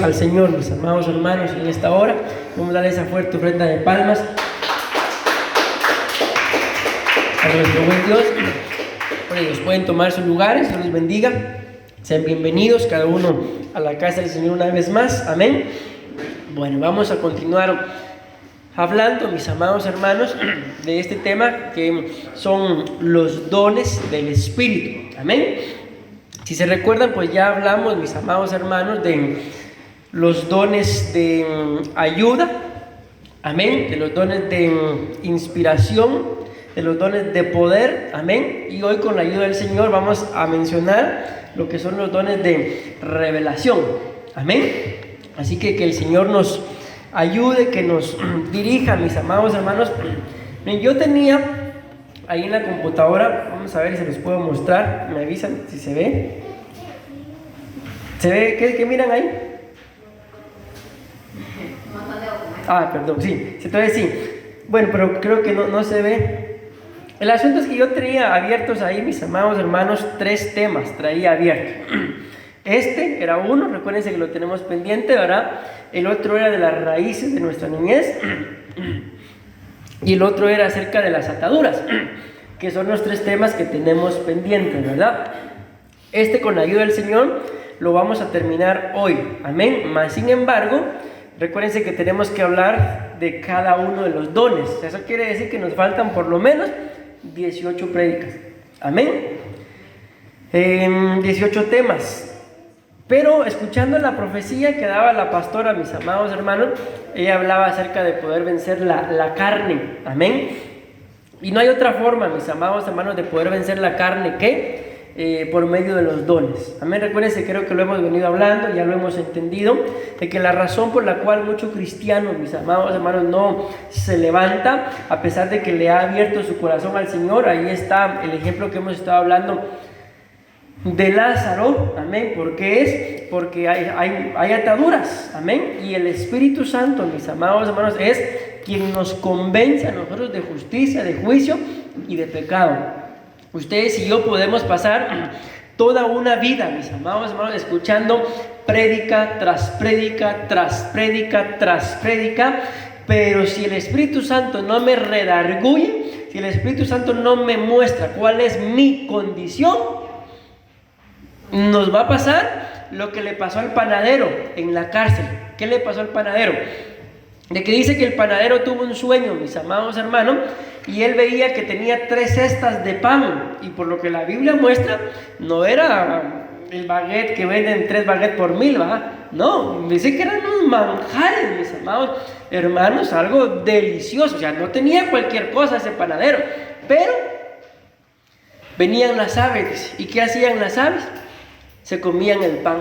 Al Señor, mis amados hermanos, en esta hora vamos a darle esa fuerte ofrenda de palmas a nuestro buen Dios. Por ellos pueden tomar sus lugares. Dios los bendiga, sean bienvenidos cada uno a la casa del Señor una vez más, amén. Bueno, vamos a continuar hablando, mis amados hermanos, de este tema que son los dones del Espíritu, amén. Si se recuerdan, pues ya hablamos, mis amados hermanos, de los dones de ayuda, amén, de los dones de inspiración, de los dones de poder, amén. Y hoy, con la ayuda del Señor, vamos a mencionar lo que son los dones de revelación, amén. Así que el Señor nos ayude, que nos dirija, mis amados hermanos. Yo tenía ahí en la computadora, vamos a ver si se los puedo mostrar, me avisan si se ve. ¿Se ve? ¿Qué miran ahí? Perdón, sí, entonces sí. Bueno, pero creo que no se ve. El asunto es que yo tenía abiertos ahí, mis amados hermanos, 3 temas, traía abiertos. Este era uno, recuérdense que lo tenemos pendiente, ¿verdad? El otro era de las raíces de nuestra niñez. Y el otro era acerca de las ataduras, que son los 3 temas que tenemos pendientes, ¿verdad? Este, con la ayuda del Señor, lo vamos a terminar hoy, amén. Mas, sin embargo, recuérdense que tenemos que hablar de cada uno de los dones. Eso quiere decir que nos faltan por lo menos 18 prédicas, amén. 18 temas. Pero escuchando la profecía que daba la pastora, mis amados hermanos, ella hablaba acerca de poder vencer la carne, amén. Y no hay otra forma, mis amados hermanos, de poder vencer la carne que por medio de los dones, amén. Recuérdense, creo que lo hemos venido hablando, ya lo hemos entendido, de que la razón por la cual muchos cristianos, mis amados hermanos, no se levanta, a pesar de que le ha abierto su corazón al Señor. Ahí está el ejemplo que hemos estado hablando de Lázaro, amén. ¿Por qué es? Porque hay ataduras, amén. Y el Espíritu Santo, mis amados hermanos, es quien nos convence a nosotros de justicia, de juicio y de pecado. Ustedes y yo podemos pasar toda una vida, mis amados hermanos, escuchando prédica tras prédica, tras prédica, tras prédica, pero si el Espíritu Santo no me redarguye, si el Espíritu Santo no me muestra cuál es mi condición, nos va a pasar lo que le pasó al panadero en la cárcel. ¿Qué le pasó al panadero? De que dice que el panadero tuvo un sueño, mis amados hermanos, y él veía que tenía 3 cestas de pan, y por lo que la Biblia muestra, no era el baguette que venden 3 baguettes por 1000, ¿va? No, dice que eran unos manjares, mis amados hermanos, algo delicioso. O sea, no tenía cualquier cosa ese panadero, pero venían las aves. ¿Y qué hacían las aves? Se comían el pan.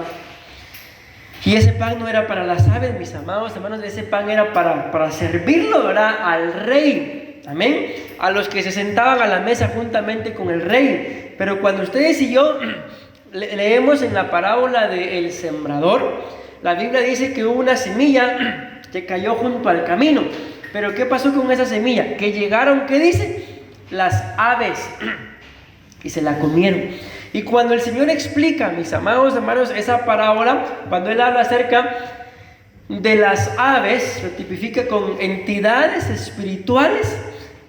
Y ese pan no era para las aves, mis amados hermanos, ese pan era para servirlo, ¿verdad?, al rey, amén, a los que se sentaban a la mesa juntamente con el rey. Pero cuando ustedes y yo leemos en la parábola del sembrador, la Biblia dice que hubo una semilla que cayó junto al camino. Pero ¿qué pasó con esa semilla? Que llegaron, ¿qué dice? Las aves, y se la comieron. Y cuando el Señor explica, mis amados hermanos, esa parábola, cuando Él habla acerca de las aves, lo tipifica con entidades espirituales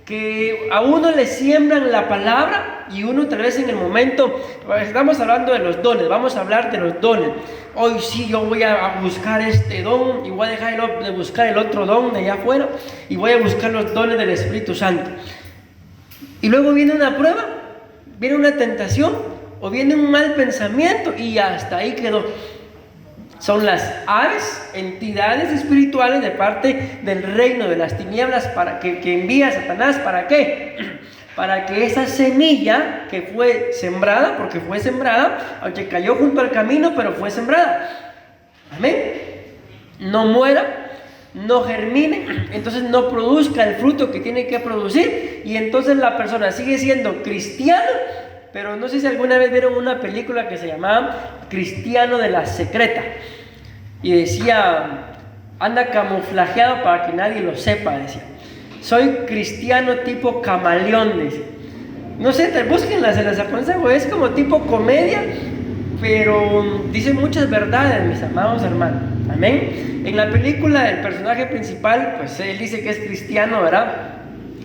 que a uno le siembran la palabra, y uno tal vez en el momento, estamos hablando de los dones, vamos a hablar de los dones. Hoy sí, yo voy a buscar este don, y voy a dejar de buscar el otro don de allá afuera, y voy a buscar los dones del Espíritu Santo. Y luego viene una prueba, viene una tentación, o viene un mal pensamiento, y hasta ahí quedó. Son las aves, entidades espirituales de parte del reino de las tinieblas, para que envía a Satanás. ¿Para qué? Para que esa semilla que fue sembrada, porque fue sembrada, aunque cayó junto al camino, pero fue sembrada, amén, no muera, no germine, entonces no produzca el fruto que tiene que producir, y entonces la persona sigue siendo cristiana. Pero no sé si alguna vez vieron una película que se llamaba Cristiano de la Secreta, y decía, anda camuflajeado para que nadie lo sepa, decía, soy cristiano tipo camaleón, decía. No sé, búsquenla, se las aconsejo, es como tipo comedia, pero dice muchas verdades, mis amados hermanos. Amén. En la película el personaje principal, pues él dice que es cristiano, ¿verdad?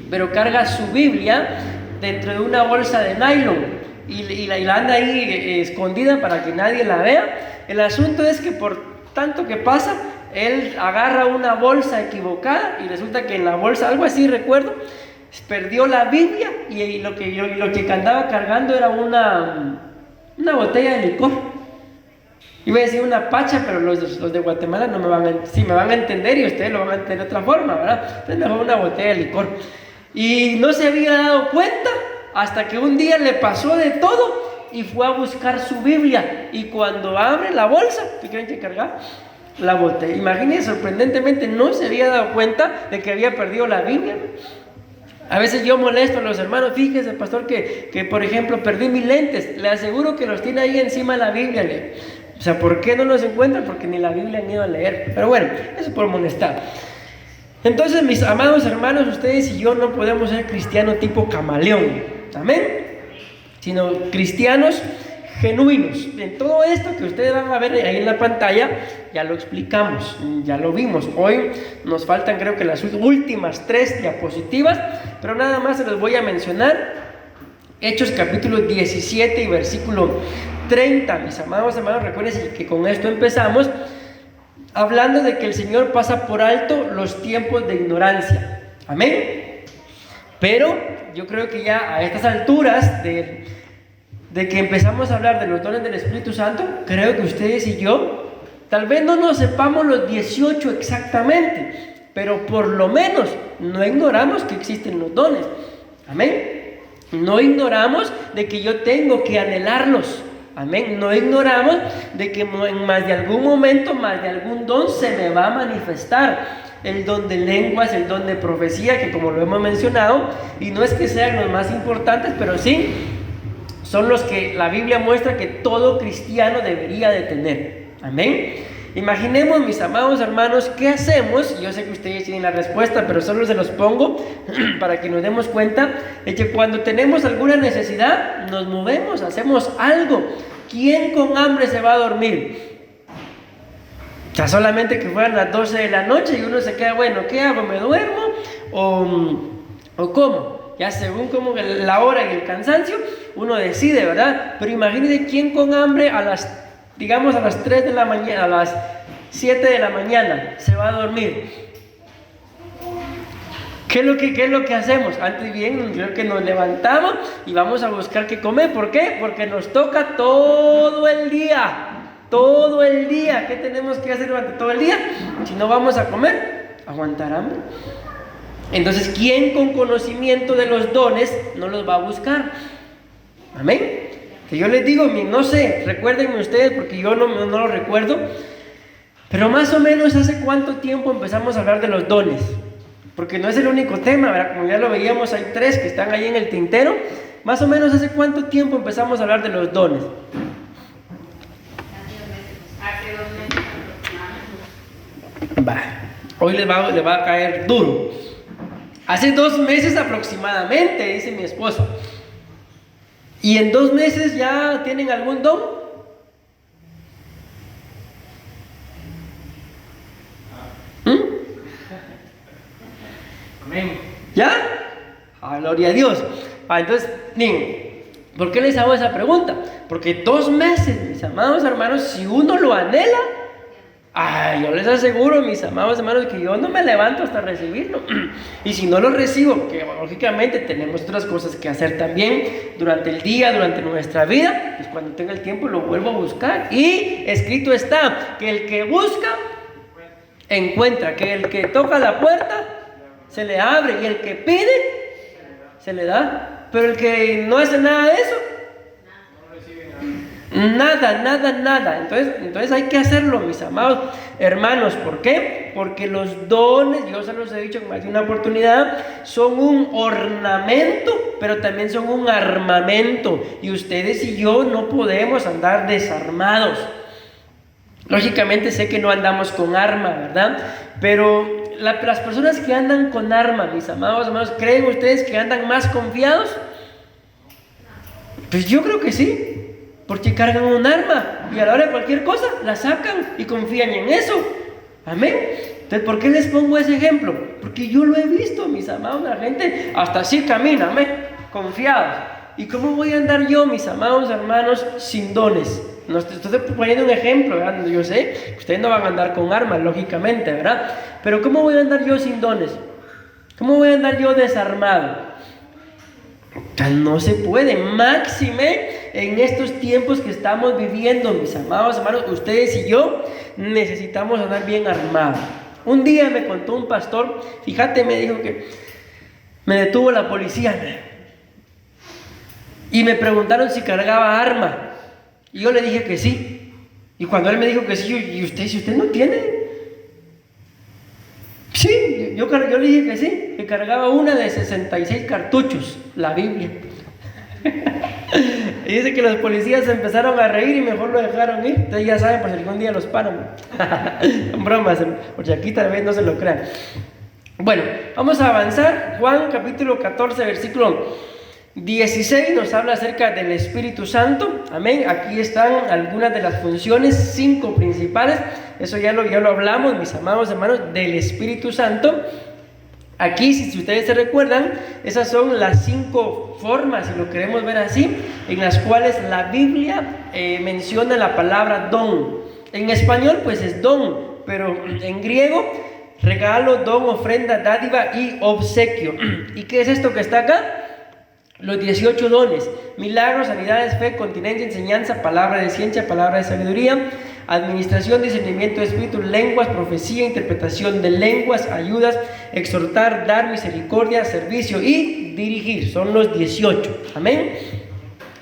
Pero carga su Biblia dentro de una bolsa de nylon y la anda ahí escondida para que nadie la vea. El asunto es que por tanto que pasa, él agarra una bolsa equivocada y resulta que en la bolsa, algo así recuerdo, perdió la Biblia y lo que andaba cargando era una botella de licor. Iba a decir una pacha, pero los de Guatemala no me van a entender y ustedes lo van a entender de otra forma, ¿verdad? Entonces mejor una botella de licor. Y no se había dado cuenta hasta que un día le pasó de todo y fue a buscar su Biblia. Y cuando abre la bolsa, ¿qué creen que cargaba? La botella. Imagínense, sorprendentemente no se había dado cuenta de que había perdido la Biblia. A veces yo molesto a los hermanos, fíjese pastor que por ejemplo perdí mis lentes, le aseguro que los tiene ahí encima de la Biblia. O sea, ¿por qué no los encuentran? Porque ni la Biblia han ido a leer. Pero bueno, eso es por molestar. Entonces, mis amados hermanos, ustedes y yo no podemos ser cristianos tipo camaleón, amén, sino cristianos genuinos. En todo esto que ustedes van a ver ahí en la pantalla, ya lo explicamos, ya lo vimos. Hoy nos faltan creo que las últimas 3 diapositivas, pero nada más se los voy a mencionar. Hechos capítulo 17 y versículo 30, mis amados hermanos, recuerden que con esto empezamos, hablando de que el Señor pasa por alto los tiempos de ignorancia, amén. Pero yo creo que ya a estas alturas de que empezamos a hablar de los dones del Espíritu Santo, creo que ustedes y yo tal vez no nos sepamos los 18 exactamente, pero por lo menos no ignoramos que existen los dones, amén. No ignoramos de que yo tengo que anhelarlos, amén. No ignoramos de que en más de algún momento, más de algún don se me va a manifestar. El don de lenguas, el don de profecía, que como lo hemos mencionado, y no es que sean los más importantes, pero sí son los que la Biblia muestra que todo cristiano debería de tener, amén. Imaginemos, mis amados hermanos, ¿qué hacemos? Yo sé que ustedes tienen la respuesta, pero solo se los pongo para que nos demos cuenta de que cuando tenemos alguna necesidad, nos movemos, hacemos algo. ¿Quién con hambre se va a dormir? Ya solamente que fueran las 12 de la noche y uno se queda, bueno, ¿qué hago? ¿Me duermo? ¿O cómo? Ya según como la hora y el cansancio, uno decide, ¿verdad? Pero imagínense quién con hambre a las 3 de la mañana, a las 7 de la mañana se va a dormir. ¿Qué es lo que hacemos? Antes bien, creo que nos levantamos y vamos a buscar qué comer. ¿Por qué? Porque nos toca todo el día. Todo el día. ¿Qué tenemos que hacer durante todo el día? Si no vamos a comer, aguantar hambre. Entonces, ¿quién con conocimiento de los dones no los va a buscar? Amén. Que yo les digo, no sé, recuérdenme ustedes porque yo no lo recuerdo, pero más o menos hace cuánto tiempo empezamos a hablar de los dones, porque no es el único tema, ¿verdad? Como ya lo veíamos, hay 3 que están ahí en el tintero. Más o menos hace cuánto tiempo empezamos a hablar de los dones. Hoy le va a caer duro. Hace 2 meses aproximadamente, dice mi esposa. ¿Y en 2 meses ya tienen algún don? Amén. ¿Ya? Gloria a Dios. Entonces, ¿por qué les hago esa pregunta? Porque 2 meses, mis amados hermanos, si uno lo anhela, yo les aseguro, mis amados hermanos, que yo no me levanto hasta recibirlo. Y si no lo recibo, que lógicamente tenemos otras cosas que hacer también durante el día, durante nuestra vida, pues cuando tenga el tiempo lo vuelvo a buscar. Y escrito está que el que busca, encuentra, que el que toca la puerta, se le abre, y el que pide, se le da. Pero el que no hace nada de eso, nada. Entonces hay que hacerlo, mis amados hermanos. ¿Por qué? Porque los dones, yo se los he dicho en más de una oportunidad, son un ornamento, pero también son un armamento. Y ustedes y yo no podemos andar desarmados. Lógicamente sé que no andamos con arma, ¿verdad? Pero las personas que andan con arma, mis amados hermanos, ¿creen ustedes que andan más confiados? Pues yo creo que sí. porque cargan un arma y a la hora de cualquier cosa la sacan y confían en eso. Amén. Entonces, ¿por qué les pongo ese ejemplo? Porque yo lo he visto, mis amados, la gente hasta así camina, amén, confiados. ¿Y cómo voy a andar yo, mis amados hermanos, sin dones? No estoy poniendo un ejemplo, ¿verdad? Yo sé que ustedes no van a andar con armas, lógicamente, ¿verdad? Pero ¿cómo voy a andar yo sin dones? ¿Cómo voy a andar yo desarmado? No se puede, máxime en estos tiempos que estamos viviendo, mis amados hermanos, ustedes y yo necesitamos andar bien armados. Un día me contó un pastor, fíjate, me dijo que me detuvo la policía y me preguntaron si cargaba arma, y yo le dije que sí, y cuando él me dijo que sí, ¿y usted, si usted no tiene? Sí, yo le dije que sí, que cargaba una de 66 cartuchos, la Biblia. Y dice que los policías se empezaron a reír y mejor lo dejaron ir. Ustedes ya saben, por si algún día los paran. Son bromas, porque aquí tal vez no se lo crean. Bueno, vamos a avanzar. Juan capítulo 14, versículo 16 nos habla acerca del Espíritu Santo. Amén. Aquí están algunas de las funciones, 5 principales. Eso ya lo hablamos, mis amados hermanos, del Espíritu Santo. Aquí, si ustedes se recuerdan, esas son las 5 formas, si lo queremos ver así, en las cuales la Biblia menciona la palabra don. En español, pues es don, pero en griego, regalo, don, ofrenda, dádiva y obsequio. ¿Y qué es esto que está acá? Los 18 dones: milagros, sanidades, fe, continencia, enseñanza, palabra de ciencia, palabra de sabiduría, administración, discernimiento de espíritu, lenguas, profecía, interpretación de lenguas, ayudas, exhortar, dar, misericordia, servicio y dirigir. Son los 18. Amén.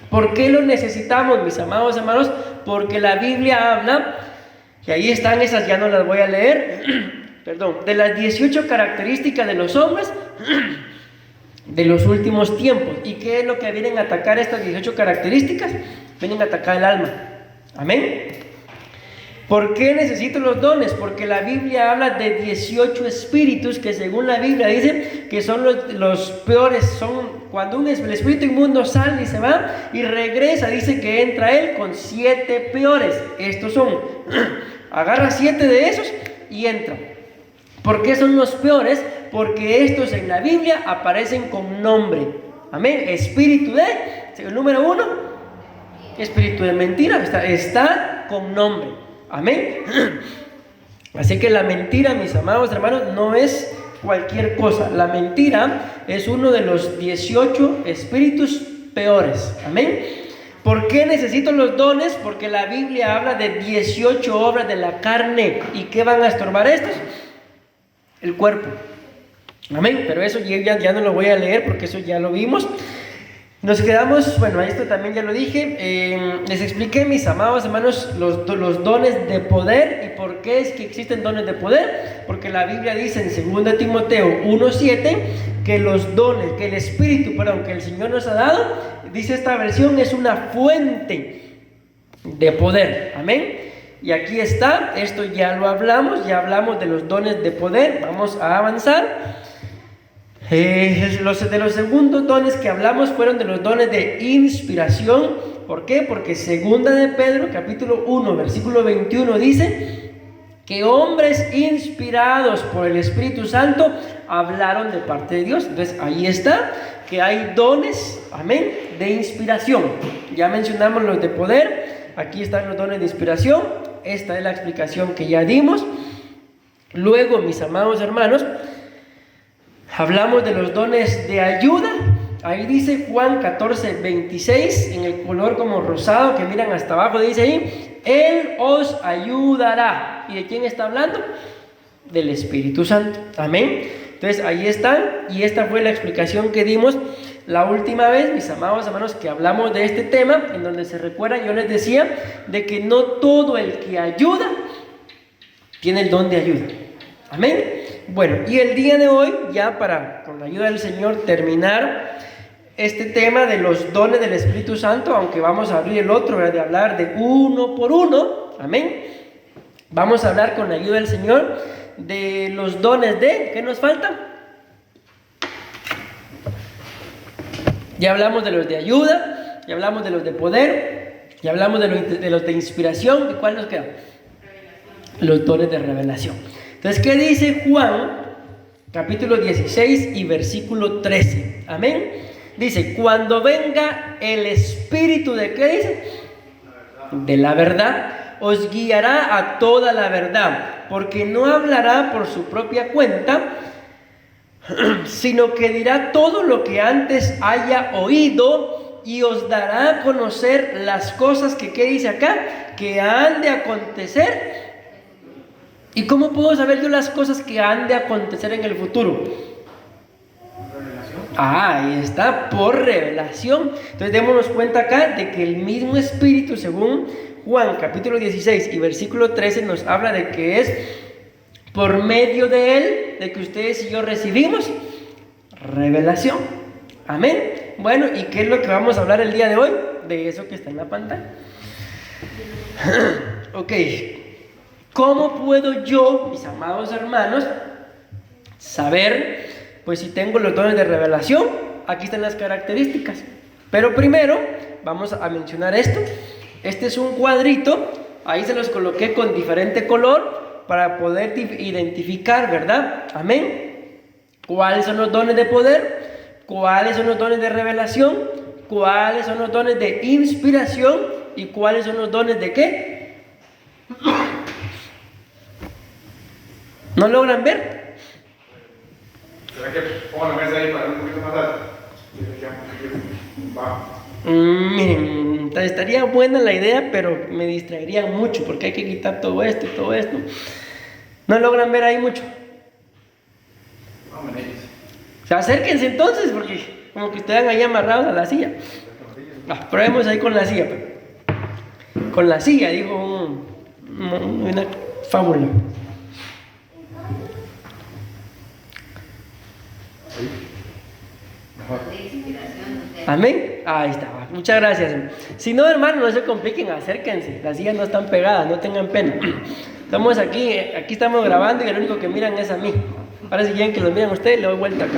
¿Por qué los necesitamos, mis amados hermanos? Porque la Biblia habla, y ahí están esas, ya no las voy a leer, perdón, de las 18 características de los hombres de los últimos tiempos. ¿Y qué es lo que vienen a atacar estas 18 características? Vienen a atacar el alma. Amén. ¿Por qué necesito los dones? Porque la Biblia habla de 18 espíritus que, según la Biblia, dice que son los peores. Son cuando el espíritu inmundo sale y se va y regresa, dice que entra él con 7 peores. Estos son, agarra 7 de esos y entra. ¿Por qué son los peores? Porque estos en la Biblia aparecen con nombre. Amén. Espíritu de, el número 1, espíritu de mentira, está con nombre. Amén. Así que la mentira, mis amados hermanos, no es cualquier cosa. La mentira es uno de los 18 espíritus peores. Amén. ¿Por qué necesito los dones? Porque la Biblia habla de 18 obras de la carne. ¿Y qué van a estorbar estos? El cuerpo. Amén. Pero eso ya no lo voy a leer porque eso ya lo vimos. Nos quedamos, bueno, esto también ya lo dije. Les expliqué, mis amados hermanos, los dones de poder. ¿Y por qué es que existen dones de poder? Porque la Biblia dice en 2 Timoteo 1:7 que los dones, que el Espíritu, que el Señor nos ha dado, dice esta versión, es una fuente de poder. Amén. Y aquí está, esto ya lo hablamos, ya hablamos de los dones de poder. Vamos a avanzar. De los segundos dones que hablamos fueron de los dones de inspiración. ¿Por qué? Porque 2 de Pedro, capítulo 1, versículo 21 dice que hombres inspirados por el Espíritu Santo hablaron de parte de Dios. Entonces ahí está, que hay dones, amén, de inspiración. Ya mencionamos los de poder, aquí están los dones de inspiración. Esta es la explicación que ya dimos. Luego, mis amados hermanos, hablamos de los dones de ayuda. Ahí dice Juan 14:26, en el color como rosado que miran hasta abajo, dice ahí: Él os ayudará. ¿Y de quién está hablando? Del Espíritu Santo. Amén. Entonces ahí están, y esta fue la explicación que dimos la última vez, mis amados hermanos, que hablamos de este tema, en donde se recuerdan, yo les decía de que no todo el que ayuda tiene el don de ayuda. Amén. Bueno, y el día de hoy, ya para, con la ayuda del Señor, terminar este tema de los dones del Espíritu Santo, aunque vamos a abrir el otro, ¿verdad?, de hablar de uno por uno. Amén. Vamos a hablar con la ayuda del Señor de los dones de, ¿qué nos falta? Ya hablamos de los de ayuda, ya hablamos de los de poder. Ya hablamos de los de inspiración. ¿Y cuál nos queda? Los dones de revelación. Entonces, ¿qué dice Juan? Capítulo 16 y versículo 13. Amén. Dice, cuando venga el Espíritu de ¿qué dice? De la verdad, os guiará a toda la verdad, porque no hablará por su propia cuenta, sino que dirá todo lo que antes haya oído y os dará a conocer las cosas que, ¿qué dice acá? Que han de acontecer. ¿Y cómo puedo saber yo las cosas que han de acontecer en el futuro? Ahí está, por revelación. Entonces démonos cuenta acá de que el mismo Espíritu, según Juan capítulo 16 y versículo 13, nos habla de que es por medio de Él, de que ustedes y yo recibimos revelación. Amén. Bueno, ¿y qué es lo que vamos a hablar el día de hoy? De eso que está en la pantalla. Ok. ¿Cómo puedo yo, mis amados hermanos, saber, pues si tengo los dones de revelación? Aquí están las características. Pero primero vamos a mencionar esto. Este es un cuadrito. Ahí se los coloqué con diferente color para poder identificar, ¿verdad? Amén. ¿Cuáles son los dones de poder? ¿Cuáles son los dones de revelación? ¿Cuáles son los dones de inspiración? ¿Y cuáles son los dones de qué? ¿No logran ver? ¿Será que pongo la mesa ahí para un poquito más alto? Miren, estaría buena la idea, pero me distraería mucho porque hay que quitar todo esto y todo esto. ¿No logran ver ahí mucho? O sea, acérquense entonces, porque como que están ahí amarrados a la silla. Probemos ahí con la silla. Con la silla, digo, una fábula. Amén. Ahí está. Muchas gracias. Si no, hermano, no se compliquen, acérquense. Las sillas no están pegadas, no tengan pena. Estamos aquí estamos grabando y el único que miran es a mí. Ahora si quieren que los miren ustedes, le doy vuelta acá.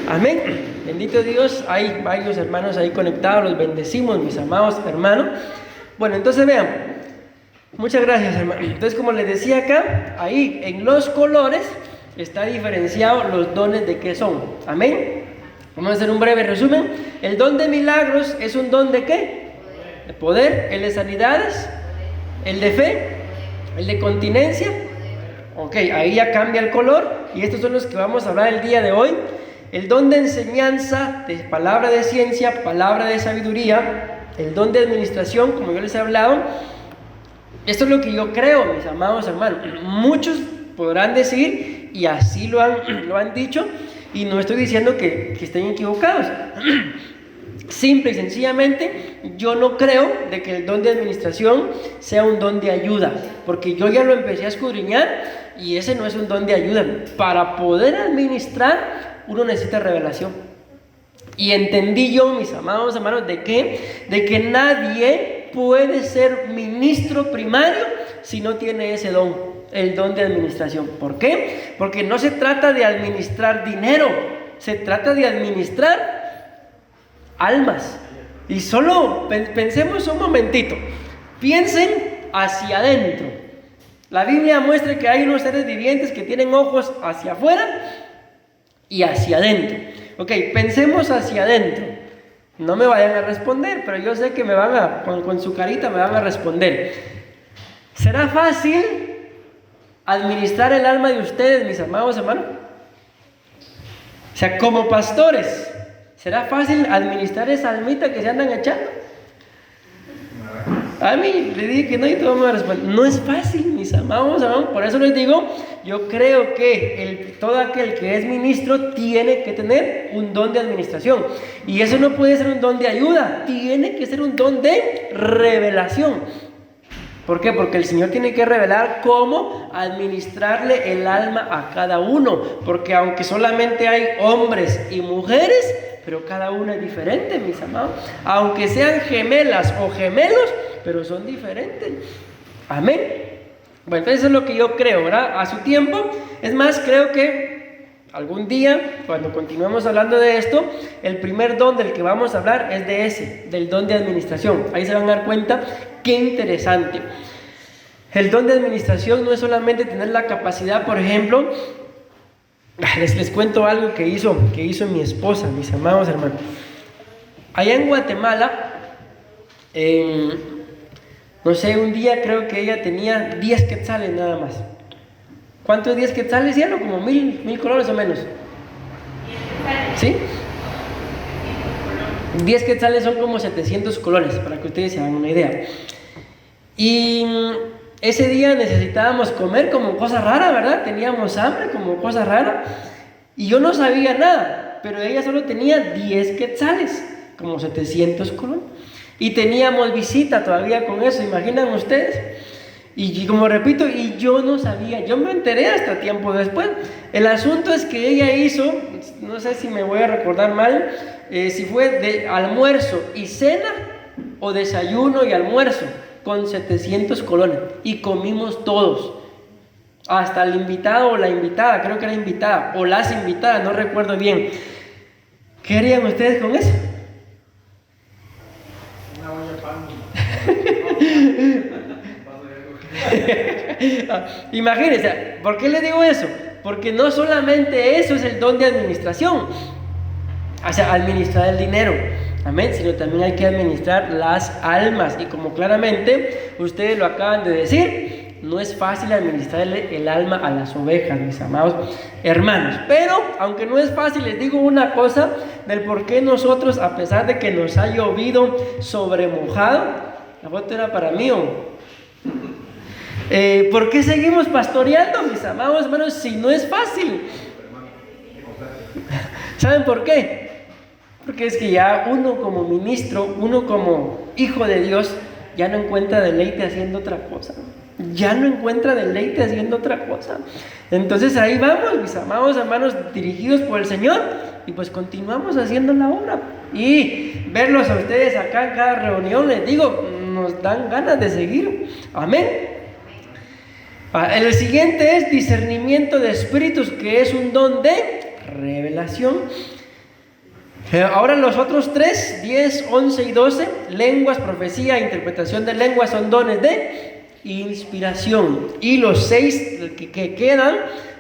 Amén. Bendito Dios. Hay varios hermanos ahí conectados. Los bendecimos, mis amados hermanos. Bueno, entonces vean. Muchas gracias, hermano. Entonces, como les decía acá, ahí en los colores está diferenciado los dones de qué son. Amén. Vamos a hacer un breve resumen. El don de milagros es un don de ¿qué? De poder. El de sanidades, el de fe, el de continencia. Ok, ahí ya cambia el color. Y estos son los que vamos a hablar el día de hoy. El don de enseñanza, de palabra de ciencia, palabra de sabiduría. El don de administración, como yo les he hablado. Esto es lo que yo creo, mis amados hermanos. Muchos podrán decir, y así lo han dicho, y no estoy diciendo que estén equivocados. Simple y sencillamente, yo no creo de que el don de administración sea un don de ayuda, porque yo ya lo empecé a escudriñar y ese no es un don de ayuda. Para poder administrar, uno necesita revelación. Y entendí yo, mis amados hermanos, de que nadie puede ser ministro primario si no tiene ese don, el don de administración. ¿Por qué? Porque no se trata de administrar dinero, se trata de administrar almas. Y solo pensemos un momentito, piensen hacia adentro. La Biblia muestra que hay unos seres vivientes que tienen ojos hacia afuera y hacia adentro. Ok, pensemos hacia adentro. No me vayan a responder, pero yo sé que me van con su carita me van a responder. ¿Será fácil administrar el alma de ustedes, mis amados hermanos? O sea, como pastores, ¿será fácil administrar esa almita que se andan echando? A mí le dije que no y todos me van a responder. No es fácil, mis amados hermanos. Por eso les digo, yo creo que todo aquel que es ministro tiene que tener un don de administración. Y eso no puede ser un don de ayuda, tiene que ser un don de revelación. ¿Por qué? Porque el Señor tiene que revelar cómo administrarle el alma a cada uno. Porque aunque solamente hay hombres y mujeres, pero cada uno es diferente, mis amados. Aunque sean gemelas o gemelos, pero son diferentes. Amén. Bueno, entonces eso es lo que yo creo, ¿verdad? A su tiempo. Es más, creo que algún día, cuando continuemos hablando de esto, el primer don del que vamos a hablar es de ese, del don de administración. Ahí se van a dar cuenta qué interesante. El don de administración no es solamente tener la capacidad, por ejemplo, les cuento algo que hizo mi esposa, mis amados hermanos. Allá en Guatemala, no sé, un día creo que ella tenía 10 quetzales nada más. ¿Cuántos 10 quetzales, cielo? Como 1000 colones o menos. ¿Sí? 10 quetzales son como 700 colones, para que ustedes se hagan una idea. Y ese día necesitábamos comer como cosa rara, ¿verdad? Teníamos hambre como cosa rara. Y yo no sabía nada, pero ella solo tenía 10 quetzales, como 700 colones. Y teníamos visita todavía con eso, ¿imaginan ustedes? Y como repito, y yo no sabía, yo me enteré hasta tiempo después. El asunto es que ella hizo, no sé si me voy a recordar mal, si fue de almuerzo y cena o desayuno y almuerzo, con 700 colones. Y comimos todos, hasta el invitado o la invitada, creo que era invitada, o las invitadas, no recuerdo bien. ¿Qué harían ustedes con eso? Imagínense, ¿por qué le digo eso? Porque no solamente eso es el don de administración, o sea, administrar el dinero, amén, sino también hay que administrar las almas. Y como claramente ustedes lo acaban de decir, no es fácil administrar el alma a las ovejas, mis amados hermanos. Pero aunque no es fácil, les digo una cosa del por qué nosotros, a pesar de que nos ha llovido sobre mojado, la foto era para mí, ¿por qué seguimos pastoreando, mis amados hermanos, si no es fácil? ¿Saben por qué? Porque es que ya uno como ministro, uno como hijo de Dios, ya no encuentra deleite haciendo otra cosa. Ya no encuentra deleite haciendo otra cosa. Entonces ahí vamos, mis amados hermanos, dirigidos por el Señor, y pues continuamos haciendo la obra. Y verlos a ustedes acá en cada reunión, les digo, nos dan ganas de seguir. Amén. El siguiente es discernimiento de espíritus, que es un don de revelación. Ahora los otros 3, 10, 11 y 12, lenguas, profecía, interpretación de lenguas, son dones de inspiración. Y los 6 que quedan,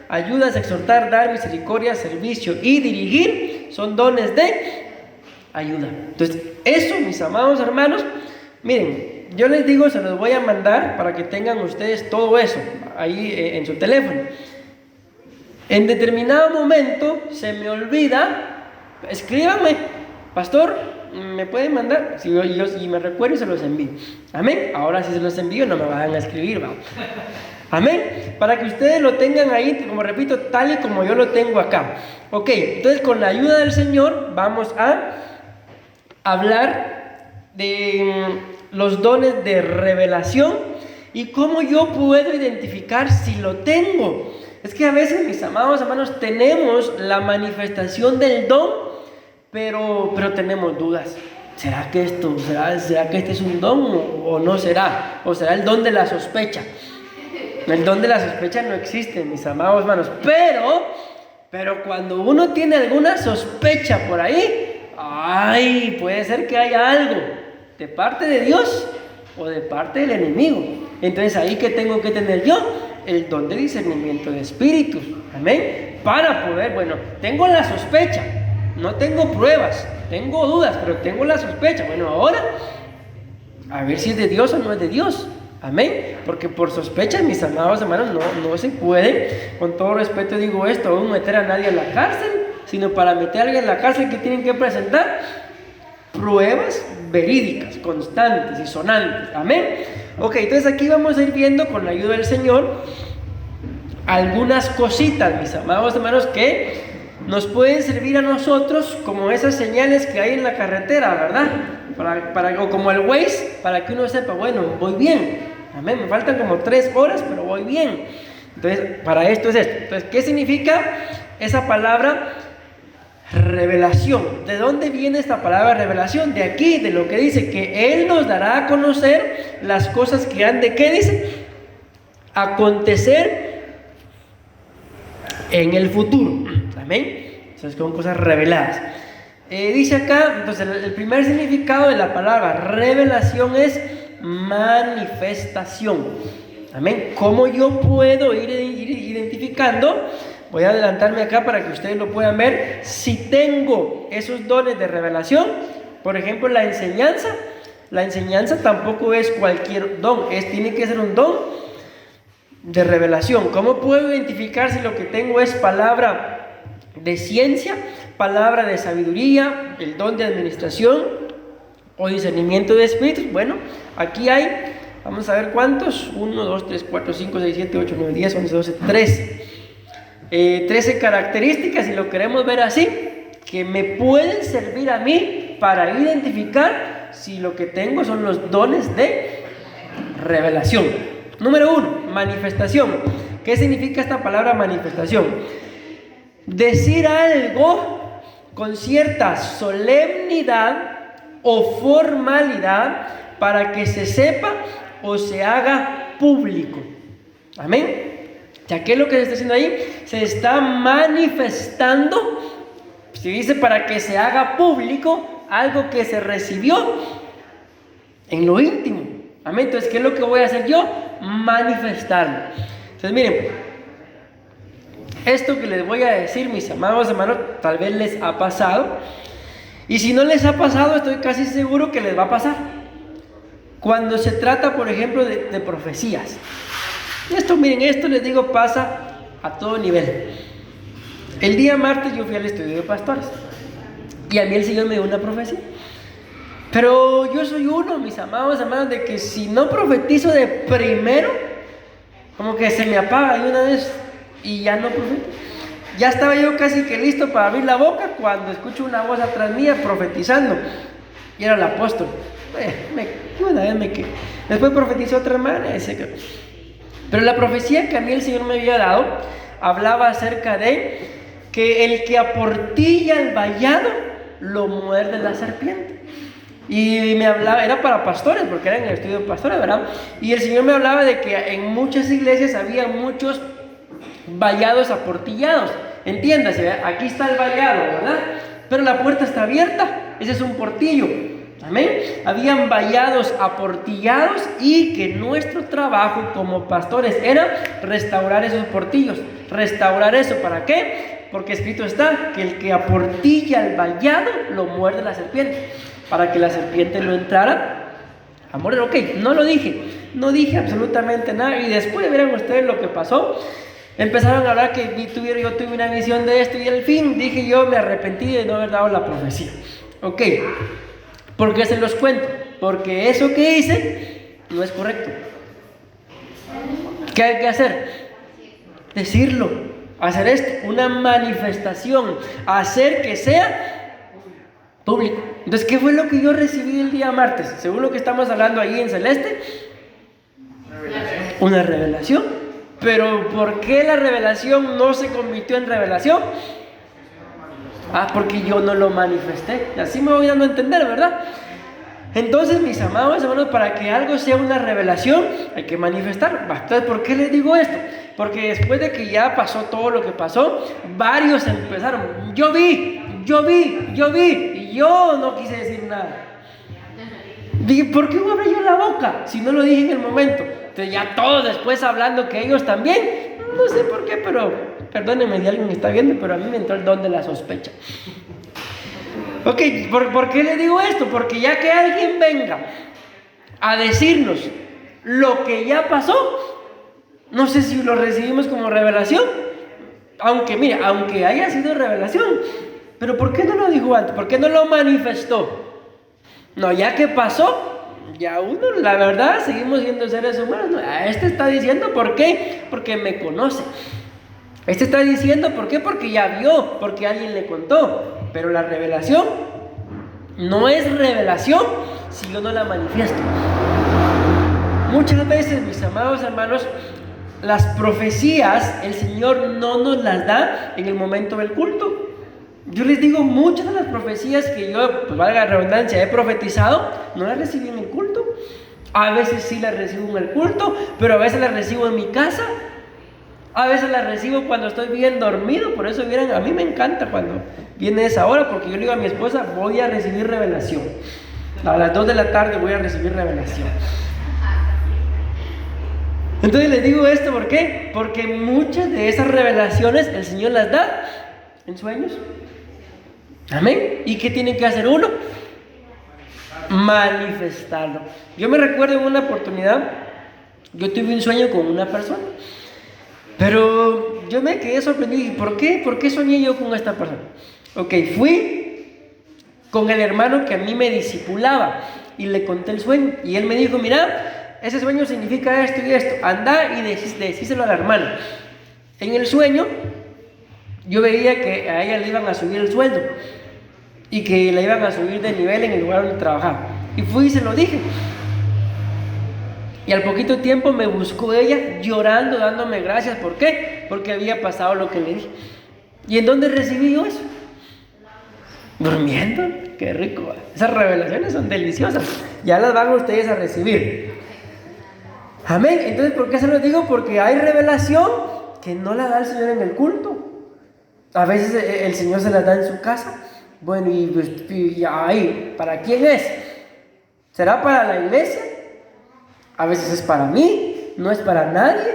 ayudas, exhortar, dar misericordia, servicio y dirigir, son dones de ayuda. Entonces, eso, mis amados hermanos, miren, yo les digo, se los voy a mandar para que tengan ustedes todo eso ahí en su teléfono. En determinado momento se me olvida, escríbanme, pastor, me pueden mandar, si me recuerdo se los envío. Amén. Ahora si se los envío no me van a escribir, ¿va? Amén. Para que ustedes lo tengan ahí, como repito, tal y como yo lo tengo acá. Ok, entonces con la ayuda del Señor vamos a hablar de los dones de revelación y cómo yo puedo identificar si lo tengo. Es que a veces, mis amados hermanos, tenemos la manifestación del don, pero tenemos dudas. ¿Será que este es un don o no será? ¿O será el don de la sospecha? El don de la sospecha no existe, mis amados hermanos. Pero cuando uno tiene alguna sospecha por ahí, puede ser que haya algo de parte de Dios o de parte del enemigo. Entonces ahí que tengo que tener yo el don de discernimiento de espíritus, amén, para poder, tengo la sospecha, no tengo pruebas, tengo dudas, pero tengo la sospecha. Ahora a ver si es de Dios o no es de Dios, amén, porque por sospecha, mis amados hermanos, no se puede, con todo respeto digo esto, aún meter a nadie en la cárcel, sino para meter a alguien en la cárcel que tienen que presentar pruebas verídicas, constantes y sonantes, amén. Ok, entonces aquí vamos a ir viendo con la ayuda del Señor algunas cositas, mis amados hermanos, que nos pueden servir a nosotros como esas señales que hay en la carretera, ¿verdad? O como el Waze, para que uno sepa, voy bien, amén, me faltan como 3 horas, pero voy bien. Entonces, para esto es esto. Entonces, ¿qué significa esa palabra revelación? ¿De dónde viene esta palabra revelación? De aquí, de lo que dice, que Él nos dará a conocer las cosas que han de, ¿qué dice? Acontecer en el futuro. Amén. Entonces, son cosas reveladas. Dice acá, entonces, el primer significado de la palabra revelación es manifestación. Amén. ¿Cómo yo puedo ir identificando? Voy a adelantarme acá para que ustedes lo puedan ver. Si tengo esos dones de revelación, por ejemplo, la enseñanza tampoco es cualquier don, tiene que ser un don de revelación. ¿Cómo puedo identificar si lo que tengo es palabra de ciencia, palabra de sabiduría, el don de administración o discernimiento de espíritus? Bueno, aquí hay, vamos a ver cuántos: 1, 2, 3, 4, 5, 6, 7, 8, 9, 10, 11, 12, 13. 13 características, si lo queremos ver así, que me pueden servir a mí para identificar si lo que tengo son los dones de revelación. Número 1, manifestación. ¿Qué significa esta palabra manifestación? Decir algo con cierta solemnidad o formalidad para que se sepa o se haga público. Amén. Ya que lo que se está haciendo ahí, se está manifestando. Si dice para que se haga público algo que se recibió en lo íntimo. Amén. Entonces, ¿qué es lo que voy a hacer yo? Manifestarlo. Entonces, miren, esto que les voy a decir, mis amados hermanos, tal vez les ha pasado. Y si no les ha pasado, estoy casi seguro que les va a pasar. Cuando se trata, por ejemplo, de profecías. Esto, miren, esto les digo, pasa a todo nivel. El día martes yo fui al estudio de pastores y a mí el Señor me dio una profecía. Pero yo soy uno, mis amados hermanos, de que si no profetizo de primero, como que se me apaga de una vez y ya no profetizo. Ya estaba yo casi que listo para abrir la boca cuando escucho una voz atrás mía profetizando. Y era el apóstol. Una vez me quedé. Después profetizó otra hermana y se quedó. Pero la profecía que a mí el Señor me había dado hablaba acerca de que el que aportilla el vallado lo muerde la serpiente. Y me hablaba, era para pastores, porque era en el estudio de pastores, ¿verdad? Y el Señor me hablaba de que en muchas iglesias había muchos vallados aportillados. Entiéndase, aquí está el vallado, ¿verdad? Pero la puerta está abierta, ese es un portillo. Amén. Habían vallados aportillados y que nuestro trabajo como pastores era restaurar esos portillos. Restaurar eso, ¿para qué? Porque escrito está que el que aportilla el vallado lo muerde la serpiente. Para que la serpiente lo entrara a morder. Ok, no lo dije. No dije absolutamente nada. Y después verán ustedes lo que pasó. Empezaron a hablar que yo tuve una visión de esto y al fin dije yo me arrepentí de no haber dado la profecía. Ok. ¿Por qué se los cuento? Porque eso que hice no es correcto. ¿Qué hay que hacer? Decirlo, hacer esto, una manifestación, hacer que sea público. Entonces, ¿qué fue lo que yo recibí el día martes? Según lo que estamos hablando ahí en Celeste, una revelación. Pero ¿por qué la revelación no se convirtió en revelación? Porque yo no lo manifesté. Así me voy dando a entender, ¿verdad? Entonces, mis amados hermanos, para que algo sea una revelación, hay que manifestarlo. Entonces, ¿por qué les digo esto? Porque después de que ya pasó todo lo que pasó, varios empezaron. Yo vi, y yo no quise decir nada. Dije, ¿por qué no abrí yo la boca si no lo dije en el momento? Entonces, ya todos después hablando que ellos también. No sé por qué, pero perdónenme si alguien me está viendo, pero a mí me entró el don de la sospecha. Ok, ¿por qué le digo esto? Porque ya que alguien venga a decirnos lo que ya pasó, no sé si lo recibimos como revelación. Aunque haya sido revelación, pero ¿por qué no lo dijo antes? ¿Por qué no lo manifestó? No, ya que pasó, ya uno, la verdad, seguimos siendo seres humanos. No, este está diciendo, ¿por qué? Porque me conoce. Este está diciendo, ¿por qué? Porque ya vio, porque alguien le contó. Pero la revelación no es revelación si yo no la manifiesto. Muchas veces, mis amados hermanos, las profecías el Señor no nos las da en el momento del culto. Yo les digo, muchas de las profecías que yo, pues valga la redundancia, he profetizado, no las recibí en el culto. A veces sí las recibo en el culto, pero a veces las recibo en mi casa. A veces la recibo cuando estoy bien dormido, por eso vieran, a mí me encanta cuando viene esa hora, porque yo le digo a mi esposa, voy a recibir revelación. A las 2 de la tarde voy a recibir revelación. Entonces les digo esto, ¿por qué? Porque muchas de esas revelaciones el Señor las da en sueños. Amén. ¿Y qué tiene que hacer uno? Manifestarlo. Yo me recuerdo en una oportunidad, yo tuve un sueño con una persona, pero yo me quedé sorprendido. ¿Por qué? ¿Por qué soñé yo con esta persona? Ok, fui con el hermano que a mí me discipulaba y le conté el sueño. Y él me dijo, mira, ese sueño significa esto y esto. Anda y decíselo a la hermana. En el sueño, yo veía que a ella le iban a subir el sueldo y que la iban a subir de nivel en el lugar donde trabajaba. Y fui y se lo dije. Y al poquito tiempo me buscó ella llorando, dándome gracias. ¿Por qué? Porque había pasado lo que le dije. ¿Y en dónde recibí yo eso? Durmiendo. Qué rico. Esas revelaciones son deliciosas. Ya las van ustedes a recibir. Amén. Entonces, ¿por qué se los digo? Porque hay revelación que no la da el Señor en el culto. A veces el Señor se la da en su casa. Bueno, y ahí, ¿para quién es? ¿Será para la iglesia? A veces es para mí, no es para nadie.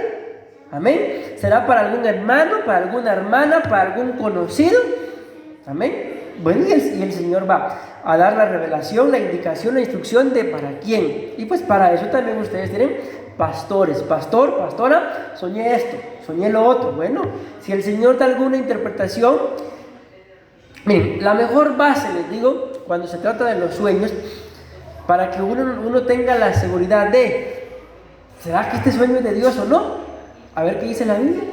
Amén. ¿Será para algún hermano, para alguna hermana, para algún conocido? Amén. Bueno, y el Señor va a dar la revelación, la indicación, la instrucción de para quién. Y pues para eso también ustedes tienen pastores. Pastor, pastora, soñé esto, soñé lo otro. Bueno, si el Señor da alguna interpretación, miren, la mejor base, les digo, cuando se trata de los sueños, para que uno tenga la seguridad de, ¿será que este sueño es de Dios o no? A ver qué dice la Biblia.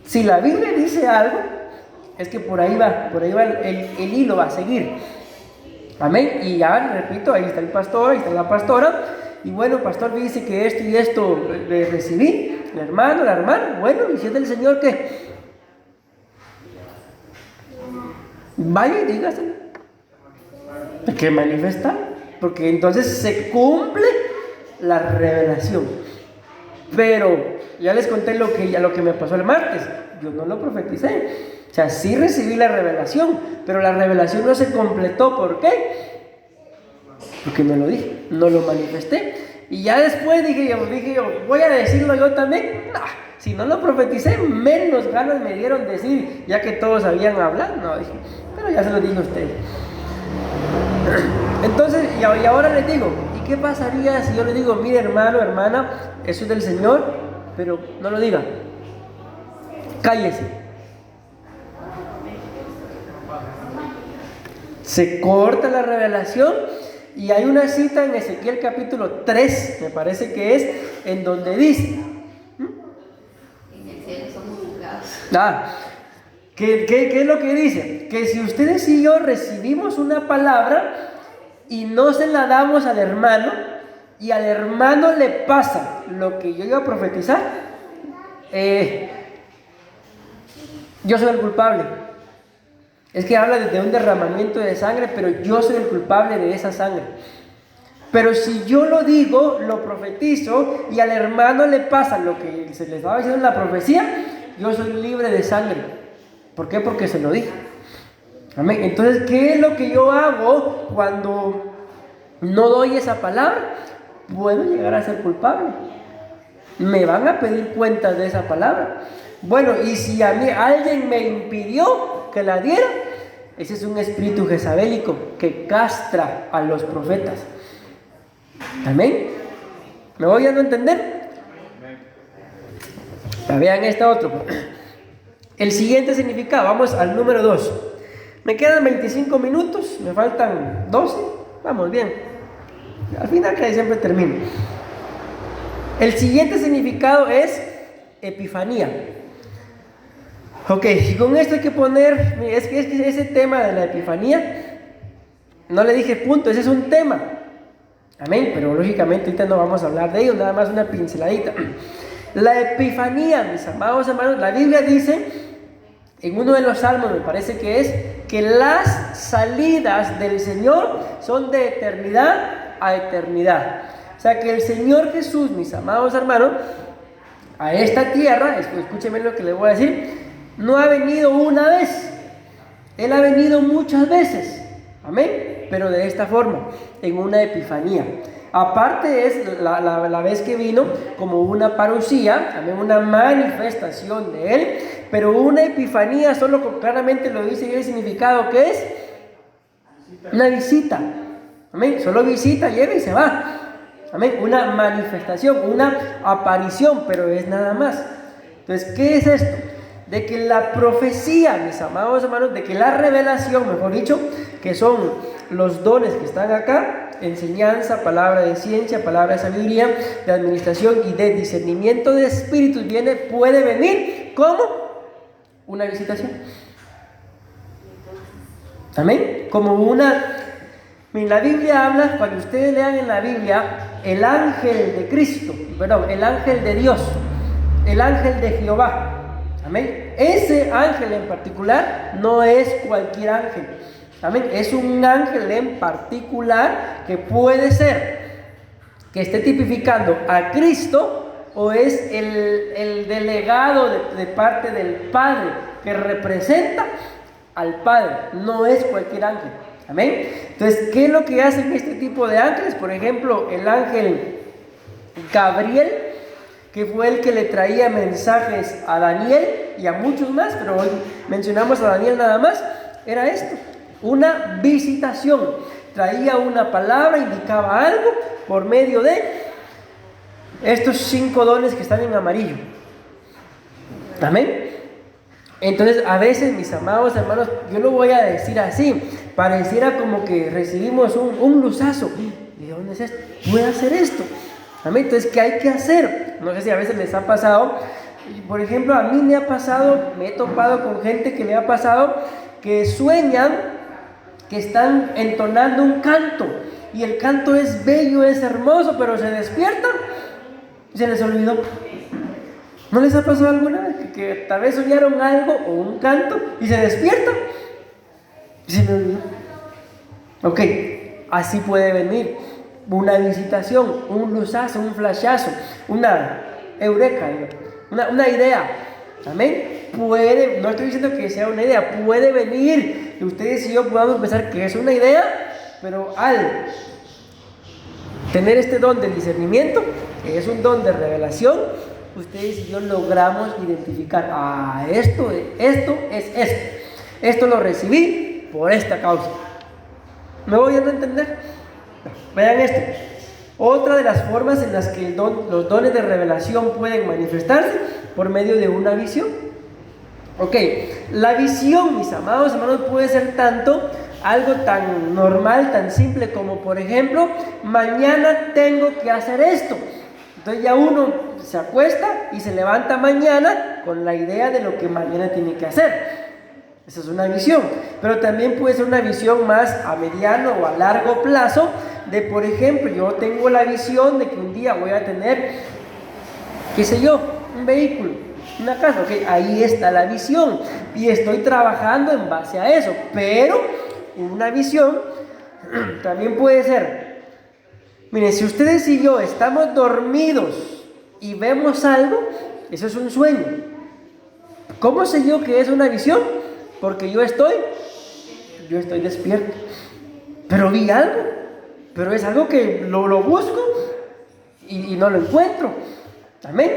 Si la Biblia dice algo, es que por ahí va el hilo, va a seguir. Amén. Y ya, repito, ahí está el pastor, ahí está la pastora. Y bueno, pastor dice que esto y esto le recibí, el hermano, la hermana. Bueno, y si es del Señor, ¿qué? Vaya y dígaselo. Hay que manifestar. Porque entonces se cumple la revelación. Pero ya les conté lo que me pasó el martes. Yo no lo profeticé. O sea, sí recibí la revelación, pero la revelación no se completó. ¿Por qué? Porque no lo dije, no lo manifesté. Y ya después dije yo, voy a decirlo yo también. No, si no lo profeticé, menos ganas me dieron decir, ya que todos habían hablado. No, dije, pero ya se lo dije a ustedes. Entonces, y ahora les digo, ¿y qué pasaría si yo le digo, mire hermano, hermana, eso es del Señor, pero no lo diga? Cállese. Se corta la revelación y hay una cita en Ezequiel capítulo 3, me parece que es, en donde dice, en el cielo somos juzgados. ¿Qué es lo que dice? Que si ustedes y yo recibimos una palabra y no se la damos al hermano, y al hermano le pasa lo que yo iba a profetizar, yo soy el culpable. Es que habla de un derramamiento de sangre, pero yo soy el culpable de esa sangre. Pero si yo lo digo, lo profetizo, y al hermano le pasa lo que se les estaba diciendo en la profecía, yo soy libre de sangre. ¿Por qué? Porque se lo dije. Amén. Entonces, ¿qué es lo que yo hago cuando no doy esa palabra? Puedo llegar a ser culpable. Me van a pedir cuentas de esa palabra. Bueno, y si a mí alguien me impidió que la diera, ese es un espíritu jezabélico que castra a los profetas. Amén. ¿Me voy a no entender? Vean este otro. El siguiente significado, vamos al número 2. Me quedan 25 minutos, me faltan 12. Vamos bien. Al final casi siempre termino. El siguiente significado es epifanía. Ok, y con esto hay que poner, es que ese tema de la epifanía, no le dije punto, ese es un tema. Amén, pero lógicamente ahorita no vamos a hablar de ello, nada más una pinceladita. La epifanía, mis amados hermanos, la Biblia dice, en uno de los salmos me parece que es, que las salidas del Señor son de eternidad a eternidad. O sea que el Señor Jesús, mis amados hermanos, a esta tierra, escúcheme lo que le voy a decir, no ha venido una vez, Él ha venido muchas veces, amén, pero de esta forma, en una epifanía. Aparte es la vez que vino como una parusía, también una manifestación de Él, pero una epifanía, solo claramente lo dice el significado que es una visita, amén, solo visita, llega y se va, amén, una manifestación, una aparición, pero es nada más. Entonces, ¿qué es esto? De que la profecía, mis amados hermanos, de que la revelación, mejor dicho, que son los dones que están acá, enseñanza, palabra de ciencia, palabra de sabiduría, de administración y de discernimiento de espíritus, puede venir como una visitación. Amén. Como una... Miren, la Biblia habla, cuando ustedes lean en la Biblia, el ángel de Cristo, perdón, el ángel de Dios, el ángel de Jehová. Amén. Ese ángel en particular no es cualquier ángel. Amén. Es un ángel en particular que puede ser que esté tipificando a Cristo o es el delegado de parte del Padre que representa al Padre. No es cualquier ángel. Amén. Entonces, ¿qué es lo que hacen este tipo de ángeles? Por ejemplo, el ángel Gabriel, que fue el que le traía mensajes a Daniel y a muchos más, pero hoy mencionamos a Daniel nada más, era esto, una visitación. Traía una palabra, indicaba algo por medio de estos 5 dones que están en amarillo. Amén. Entonces, a veces, mis amados hermanos, yo lo voy a decir así, pareciera como que recibimos un luzazo. ¿De dónde es esto? Voy a hacer esto. Amén. Entonces, ¿qué hay que hacer? No sé si a veces les ha pasado. Por ejemplo, a mí me ha pasado, me he topado con gente que le ha pasado que sueñan que están entonando un canto. Y el canto es bello, es hermoso, pero se despiertan y se les olvidó. ¿No les ha pasado alguna vez que tal vez soñaron algo o un canto y se despiertan? Y se me olvidó. Ok, así puede venir una visitación, un luzazo, un flashazo, una eureka, una idea. Amén. Puede, no estoy diciendo que sea una idea, puede venir y ustedes y yo podamos pensar que es una idea, pero al tener este don de discernimiento, que es un don de revelación, ustedes y yo logramos identificar, esto es esto. Esto lo recibí por esta causa. ¿Me voy a entender? Vean esto. Otra de las formas en las que los dones de revelación pueden manifestarse por medio de una visión. Ok, la visión, mis amados hermanos, puede ser tanto algo tan normal, tan simple como, por ejemplo, mañana tengo que hacer esto. Entonces ya uno se acuesta y se levanta mañana con la idea de lo que mañana tiene que hacer. Esa es una visión, pero también puede ser una visión más a mediano o a largo plazo de, por ejemplo, yo tengo la visión de que un día voy a tener, qué sé yo, un vehículo, una casa, ok, ahí está la visión y estoy trabajando en base a eso, pero una visión también puede ser, miren, si ustedes y yo estamos dormidos y vemos algo, eso es un sueño. ¿Cómo sé yo que es una visión? Porque yo estoy despierto, pero vi algo, pero es algo que lo busco y no lo encuentro. Amén.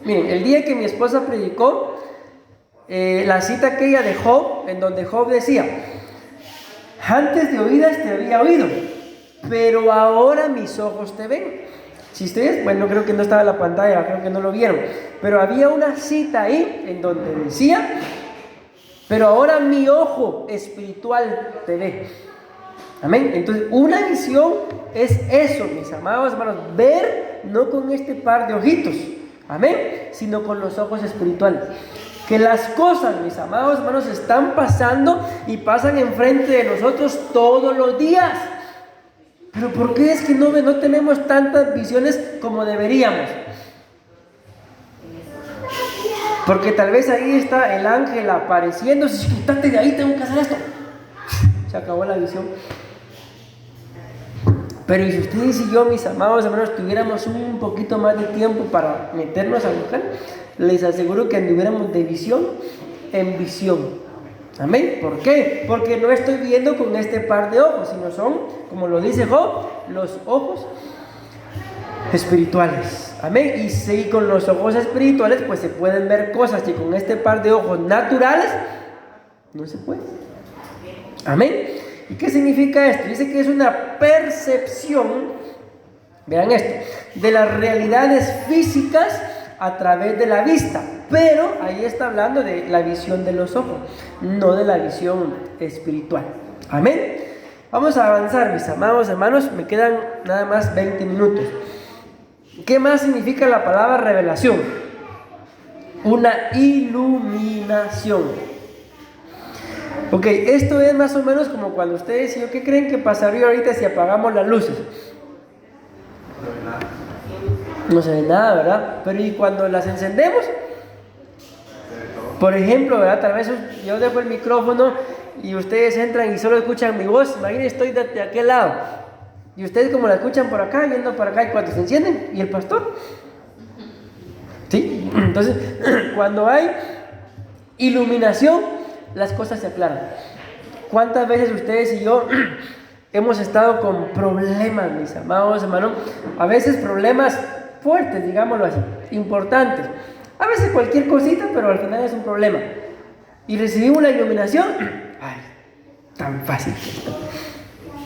Miren, el día que mi esposa predicó la cita aquella de Job, en donde Job decía, antes de oídas te había oído, pero ahora mis ojos te ven. Si ustedes, bueno, creo que no estaba en la pantalla, creo que no lo vieron, pero había una cita ahí en donde decía, pero ahora mi ojo espiritual te ve. Amén. Entonces, una visión es eso, mis amados hermanos, ver no con este par de ojitos, amén, sino con los ojos espirituales. Que las cosas, mis amados hermanos, están pasando y pasan enfrente de nosotros todos los días. Pero ¿por qué es que no tenemos tantas visiones como deberíamos? Porque tal vez ahí está el ángel apareciendo, si quítate de ahí, tengo que hacer esto. Se acabó la visión. Pero ¿y si ustedes y yo, mis amados hermanos, tuviéramos un poquito más de tiempo para meternos a buscar? Les aseguro que anduviéramos de visión en visión. Amén. ¿Por qué? Porque no estoy viendo con este par de ojos, sino son, como lo dice Job, los ojos espirituales. Amén. Y si con los ojos espirituales pues se pueden ver cosas que con este par de ojos naturales no se puede. Amén. ¿Y qué significa esto? Dice que es una percepción, vean esto, de las realidades físicas a través de la vista. Pero ahí está hablando de la visión de los ojos, no de la visión espiritual. Amén. Vamos a avanzar, mis amados hermanos. Me quedan nada más 20 minutos. ¿Qué más significa la palabra revelación? Una iluminación. Ok, esto es más o menos como cuando ustedes y yo, ¿qué creen que pasaría ahorita si apagamos las luces? No se ve nada, ¿verdad? Pero ¿y cuando las encendemos? Por ejemplo, ¿verdad? Tal vez yo dejo el micrófono y ustedes entran y solo escuchan mi voz. Imagínense, estoy de aquel lado y ustedes como la escuchan por acá, yendo por acá, y cuando se encienden, ¿y el pastor? ¿Sí? Entonces, cuando hay iluminación, las cosas se aclaran. ¿Cuántas veces ustedes y yo hemos estado con problemas, mis amados hermanos? A veces problemas fuertes, digámoslo así, importantes. A veces cualquier cosita, pero al final es un problema. Y recibimos la iluminación. Ay, tan fácil que esto.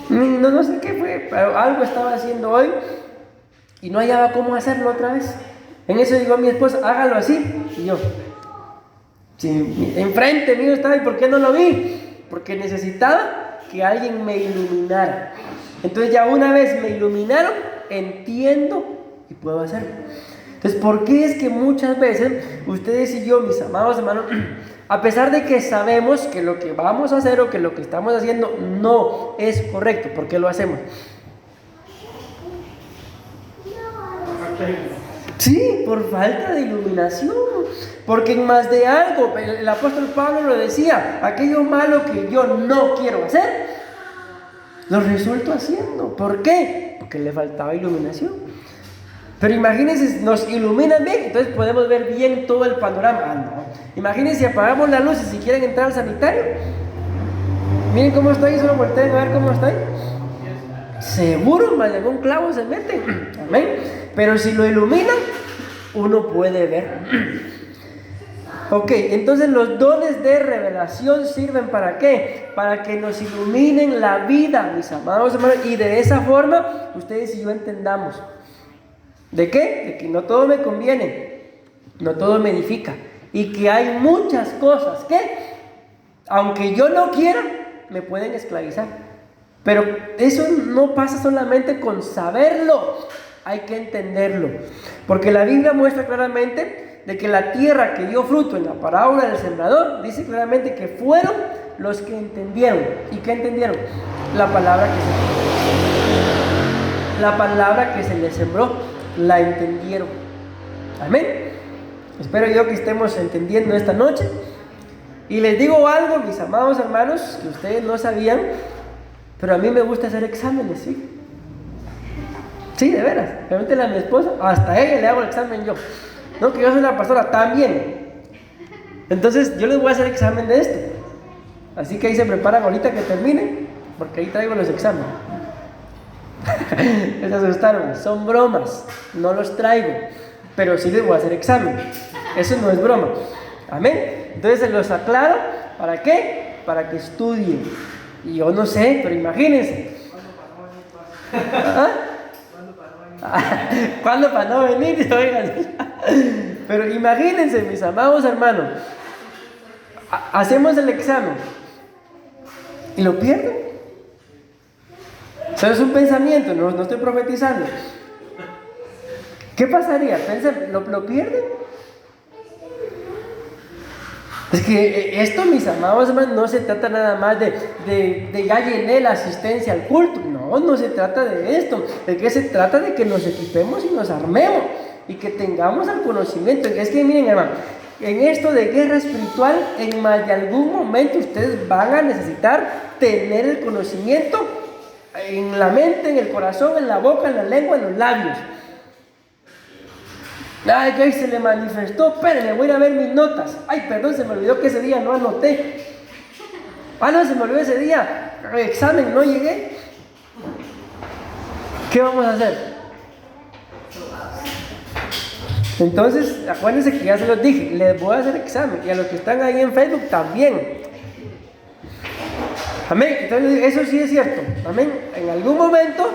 No sé qué fue, pero algo estaba haciendo hoy y no hallaba cómo hacerlo otra vez. En eso digo a mi esposa, hágalo así. Y yo, sí, enfrente mío estaba, ¿y por qué no lo vi? Porque necesitaba que alguien me iluminara. Entonces ya una vez me iluminaron, entiendo y puedo hacerlo. Entonces, ¿por qué es que muchas veces ustedes y yo, mis amados hermanos, a pesar de que sabemos que lo que vamos a hacer o que lo que estamos haciendo no es correcto, ¿por qué lo hacemos? Sí, por falta de iluminación. Porque en más de algo, el apóstol Pablo lo decía, aquello malo que yo no quiero hacer, lo resulto haciendo. ¿Por qué? Porque le faltaba iluminación. Pero imagínense, nos iluminan bien, entonces podemos ver bien todo el panorama. Ah, no. Imagínense si apagamos las luces y quieren entrar al sanitario. Miren cómo está ahí, solo volteen a ver cómo está ahí. Seguro, más de algún clavo se meten. Amén. Pero si lo iluminan, uno puede ver. Ok, entonces los dones de revelación sirven ¿para qué? Para que nos iluminen la vida, mis amados hermanos, y de esa forma ustedes y yo entendamos. ¿De qué? De que no todo me conviene, no todo me edifica, y que hay muchas cosas que, aunque yo no quiera, me pueden esclavizar. Pero eso no pasa solamente con saberlo, hay que entenderlo. Porque la Biblia muestra claramente de que la tierra que dio fruto en la parábola del sembrador, dice claramente que fueron los que entendieron. ¿Y qué entendieron? La palabra que se les sembró. La entendieron. Amén. Espero yo que estemos entendiendo esta noche. Y les digo algo, mis amados hermanos, que ustedes no sabían, pero a mí me gusta hacer exámenes, ¿sí? Sí, de veras. Pregúntenle a mi esposa, hasta a ella le hago el examen yo. No, que yo soy una pastora también. Entonces yo les voy a hacer examen de esto. Así que ahí se preparan ahorita que terminen, porque ahí traigo los exámenes. Se asustaron, son bromas, no los traigo, pero sí les voy a hacer examen. Eso no es broma. Amén. Entonces se los aclaro. ¿Para qué? Para que estudien. Y yo no sé, pero imagínense. ¿Ah? ¿Cuándo para no venir? Oigan. Pero imagínense, mis amados hermanos, hacemos el examen y lo pierden. Eso es un pensamiento, no estoy profetizando. ¿Qué pasaría? ¿Lo pierden? Es que esto, mis amados hermanos, no se trata nada más de ya llené la asistencia al culto. No se trata de esto. ¿De qué se trata? De que nos equipemos y nos armemos y que tengamos el conocimiento. Es que miren, hermano, en esto de guerra espiritual, en más de algún momento ustedes van a necesitar tener el conocimiento en la mente, en el corazón, en la boca, en la lengua, en los labios. Ay, que ahí se le manifestó. Espérenme, voy a ir a ver mis notas. Ay, perdón, se me olvidó que ese día no anoté. Ah, no, se me olvidó ese día. Examen, no llegué. ¿Qué vamos a hacer? Entonces, acuérdense que ya se los dije, les voy a hacer examen. Y a los que están ahí en Facebook también. Amén. Entonces, eso sí es cierto. Amén. En algún momento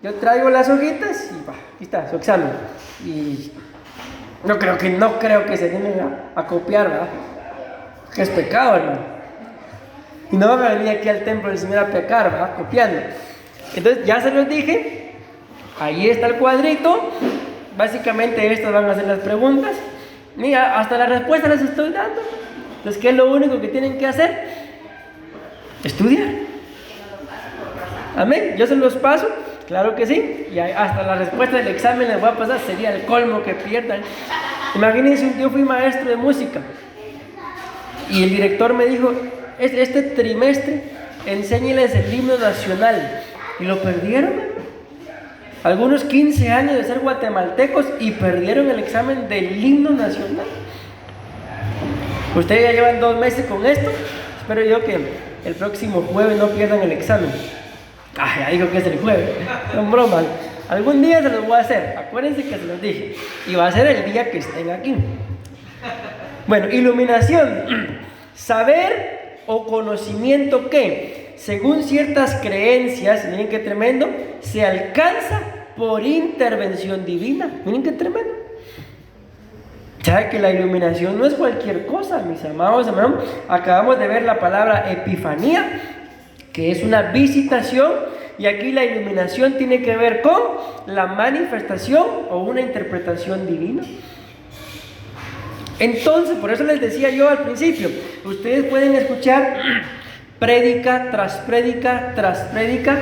yo traigo las hojitas y aquí está su examen. Y no creo que se vienen a copiar, ¿verdad? Que es pecado, hermano. Y no van a venir aquí al templo del Señor a pecar, ¿verdad? Copiando. Entonces, ya se los dije. Ahí está el cuadrito. Básicamente estas van a ser las preguntas. Mira, hasta la respuesta les estoy dando. Entonces, ¿qué es lo único que tienen que hacer? Estudiar. Amén. Yo se los paso, claro que sí. Y hasta la respuesta del examen les voy a pasar. Sería el colmo que pierdan. Imagínense, yo fui maestro de música y el director me dijo: este trimestre enséñeles el himno nacional. Y lo perdieron, hermano. Algunos 15 años de ser guatemaltecos y perdieron el examen del himno nacional. Ustedes ya llevan 2 meses con esto. Espero yo que el próximo jueves no pierdan el examen. Ya digo que es el jueves. Son bromas. Algún día se los voy a hacer. Acuérdense que se los dije. Y va a ser el día que estén aquí. Bueno, iluminación. Saber o conocimiento que, según ciertas creencias, miren qué tremendo, se alcanza por intervención divina. Miren qué tremendo. Ya que la iluminación no es cualquier cosa, mis amados hermanos. Acabamos de ver la palabra epifanía, que es una visitación, y aquí la iluminación tiene que ver con la manifestación o una interpretación divina. Entonces, por eso les decía yo al principio, ustedes pueden escuchar prédica tras prédica tras prédica.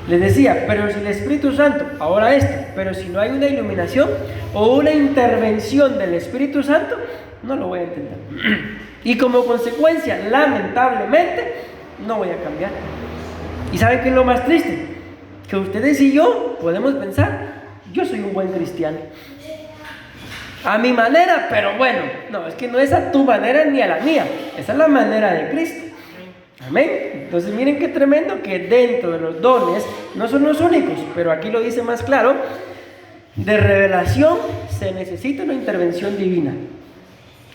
Les decía, pero si el Espíritu Santo, ahora esto, pero si no hay una iluminación o una intervención del Espíritu Santo, no lo voy a entender. Y como consecuencia, lamentablemente, no voy a cambiar. ¿Y saben qué es lo más triste? Que ustedes y yo podemos pensar: yo soy un buen cristiano. A mi manera, pero bueno, no, es que no es a tu manera ni a la mía, esa es la manera de Cristo. Amén. Entonces miren qué tremendo que dentro de los dones, no son los únicos, pero aquí lo dice más claro, de revelación se necesita una intervención divina.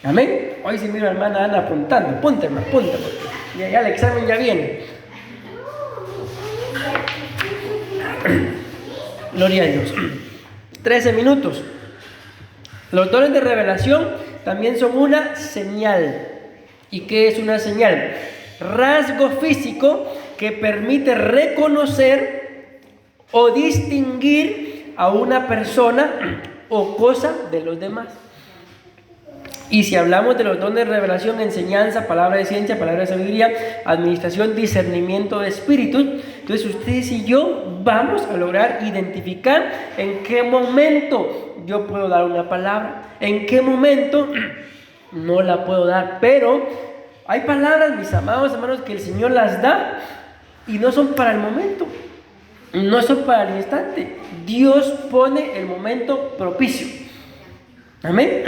Amén. Hoy sí miro a la hermana Ana apuntando, apúnteme, porque ya el examen ya viene. Gloria a Dios. 13 minutos. Los dones de revelación también son una señal. ¿Y qué es una señal? Rasgo físico que permite reconocer o distinguir a una persona o cosa de los demás. Y si hablamos de los dones de revelación, enseñanza, palabra de ciencia, palabra de sabiduría, administración, discernimiento de espíritus, entonces ustedes y yo vamos a lograr identificar en qué momento yo puedo dar una palabra, en qué momento no la puedo dar. Pero hay palabras, mis amados hermanos, que el Señor las da y no son para el momento, no son para el instante. Dios pone el momento propicio. Amén.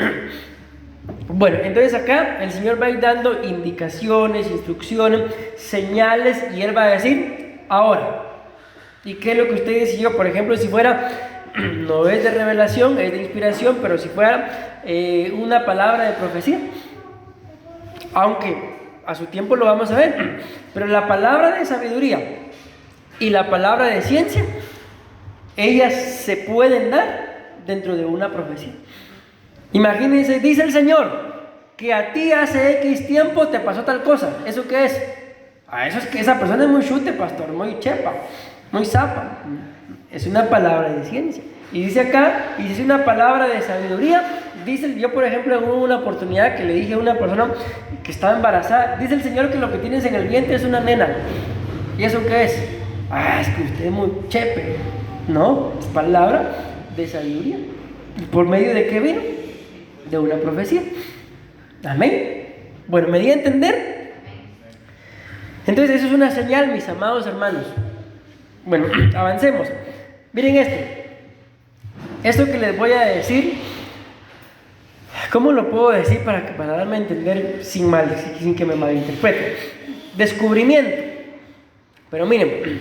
Bueno, entonces acá el Señor va a ir dando indicaciones, instrucciones, señales, y Él va a decir: ahora. ¿Y qué es lo que ustedes y yo, por ejemplo, si fuera, no es de revelación, es de inspiración, pero si fuera una palabra de profecía? Aunque a su tiempo lo vamos a ver, pero la palabra de sabiduría y la palabra de ciencia, ellas se pueden dar dentro de una profecía. Imagínense, dice el Señor que a ti hace X tiempo te pasó tal cosa. ¿Eso qué es? Eso es que esa persona es muy chute, pastor, muy chepa, muy zapa. Es una palabra de ciencia. Y dice acá, y dice una palabra de sabiduría. Dice, yo por ejemplo, hubo una oportunidad que le dije a una persona que estaba embarazada. Dice el Señor que lo que tienes en el vientre es una nena. ¿Y eso qué es? Es que usted es muy chepe. No, es palabra de sabiduría. ¿Y por medio de qué vino? De una profecía. Amén. Bueno, ¿me di a entender? Entonces eso es una señal, mis amados hermanos. Bueno, avancemos. Miren esto. Esto que les voy a decir, ¿cómo lo puedo decir para darme a entender sin que me malinterpreten? Descubrimiento. Pero miren,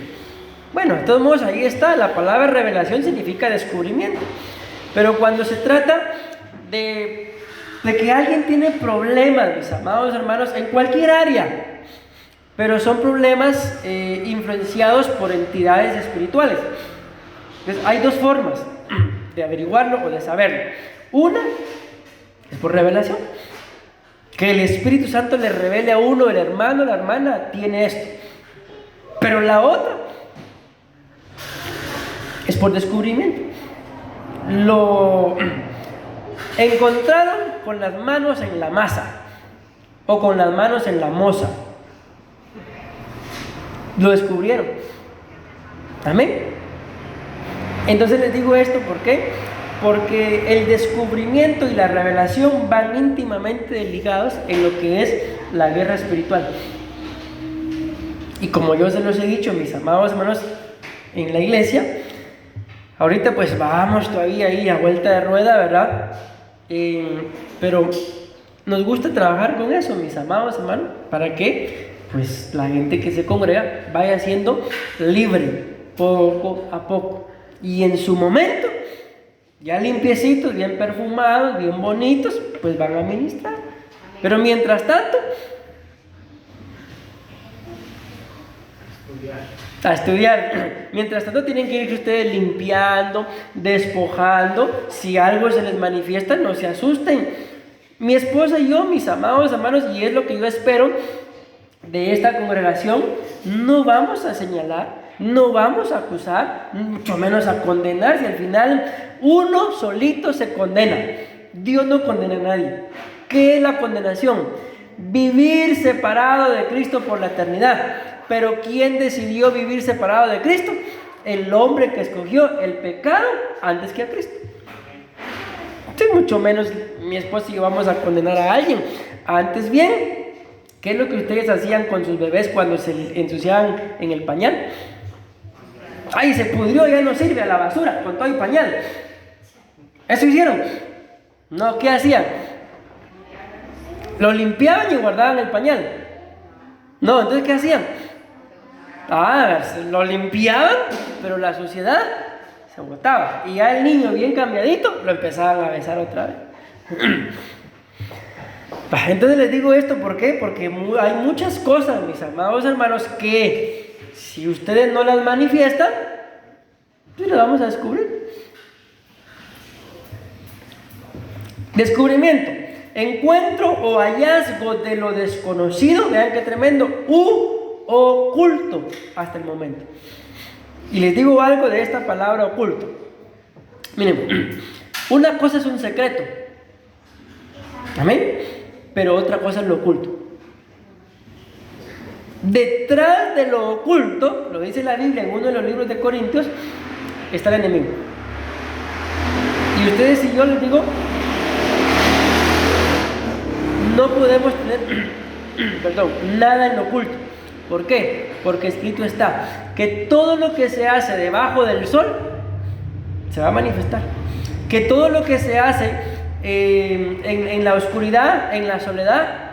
bueno, de todos modos ahí está, la palabra revelación significa descubrimiento. Pero cuando se trata de que alguien tiene problemas, mis amados hermanos, en cualquier área, pero son problemas influenciados por entidades espirituales. Entonces hay dos formas de averiguarlo o de saberlo. Una es por revelación, que el Espíritu Santo le revele a uno, el hermano, la hermana tiene esto. Pero la otra es por descubrimiento. Lo encontraron con las manos en la masa o con las manos en la moza. Lo descubrieron. Amén. Entonces les digo esto, ¿por qué? Porque el descubrimiento y la revelación van íntimamente ligados en lo que es la guerra espiritual. Y como yo se los he dicho, mis amados hermanos, en la iglesia, ahorita pues vamos todavía ahí a vuelta de rueda, ¿verdad? Pero nos gusta trabajar con eso, mis amados hermanos, para que pues la gente que se congrega vaya siendo libre poco a poco. Y en su momento, ya limpiecitos, bien perfumados, bien bonitos, pues van a ministrar. Pero mientras tanto, a estudiar. Mientras tanto tienen que ir ustedes limpiando, despojando. Si algo se les manifiesta, no se asusten. Mi esposa y yo, mis amados hermanos, y es lo que yo espero de esta congregación, no vamos a señalar, no vamos a acusar, mucho menos a condenar. Si al final uno solito se condena, Dios no condena a nadie. ¿Qué es la condenación? Vivir separado de Cristo por la eternidad. Pero ¿quién decidió vivir separado de Cristo? El hombre que escogió el pecado antes que a Cristo. Entonces, mucho menos mi esposa y yo vamos a condenar a alguien. Antes bien, ¿qué es lo que ustedes hacían con sus bebés cuando se ensuciaban en el pañal? ¡Ay, se pudrió, ya no sirve, a la basura, con todo el pañal! ¿Eso hicieron? No, ¿qué hacían? Lo limpiaban y guardaban el pañal. No, entonces ¿qué hacían? Lo limpiaban, pero la suciedad se botaba. Y ya el niño bien cambiadito, lo empezaban a besar otra vez. Entonces les digo esto, ¿por qué? Porque hay muchas cosas, mis amados hermanos, que si ustedes no las manifiestan, pues las vamos a descubrir. Descubrimiento, encuentro o hallazgo de lo desconocido, vean qué tremendo, oculto hasta el momento. Y les digo algo de esta palabra oculto. Miren, una cosa es un secreto, amén, pero otra cosa es lo oculto. Detrás de lo oculto, lo dice la Biblia en uno de los libros de Corintios, está el enemigo. Y ustedes y yo les digo, no podemos tener nada en lo oculto. ¿Por qué? Porque escrito está que todo lo que se hace debajo del sol se va a manifestar. Que todo lo que se hace en la oscuridad, en la soledad,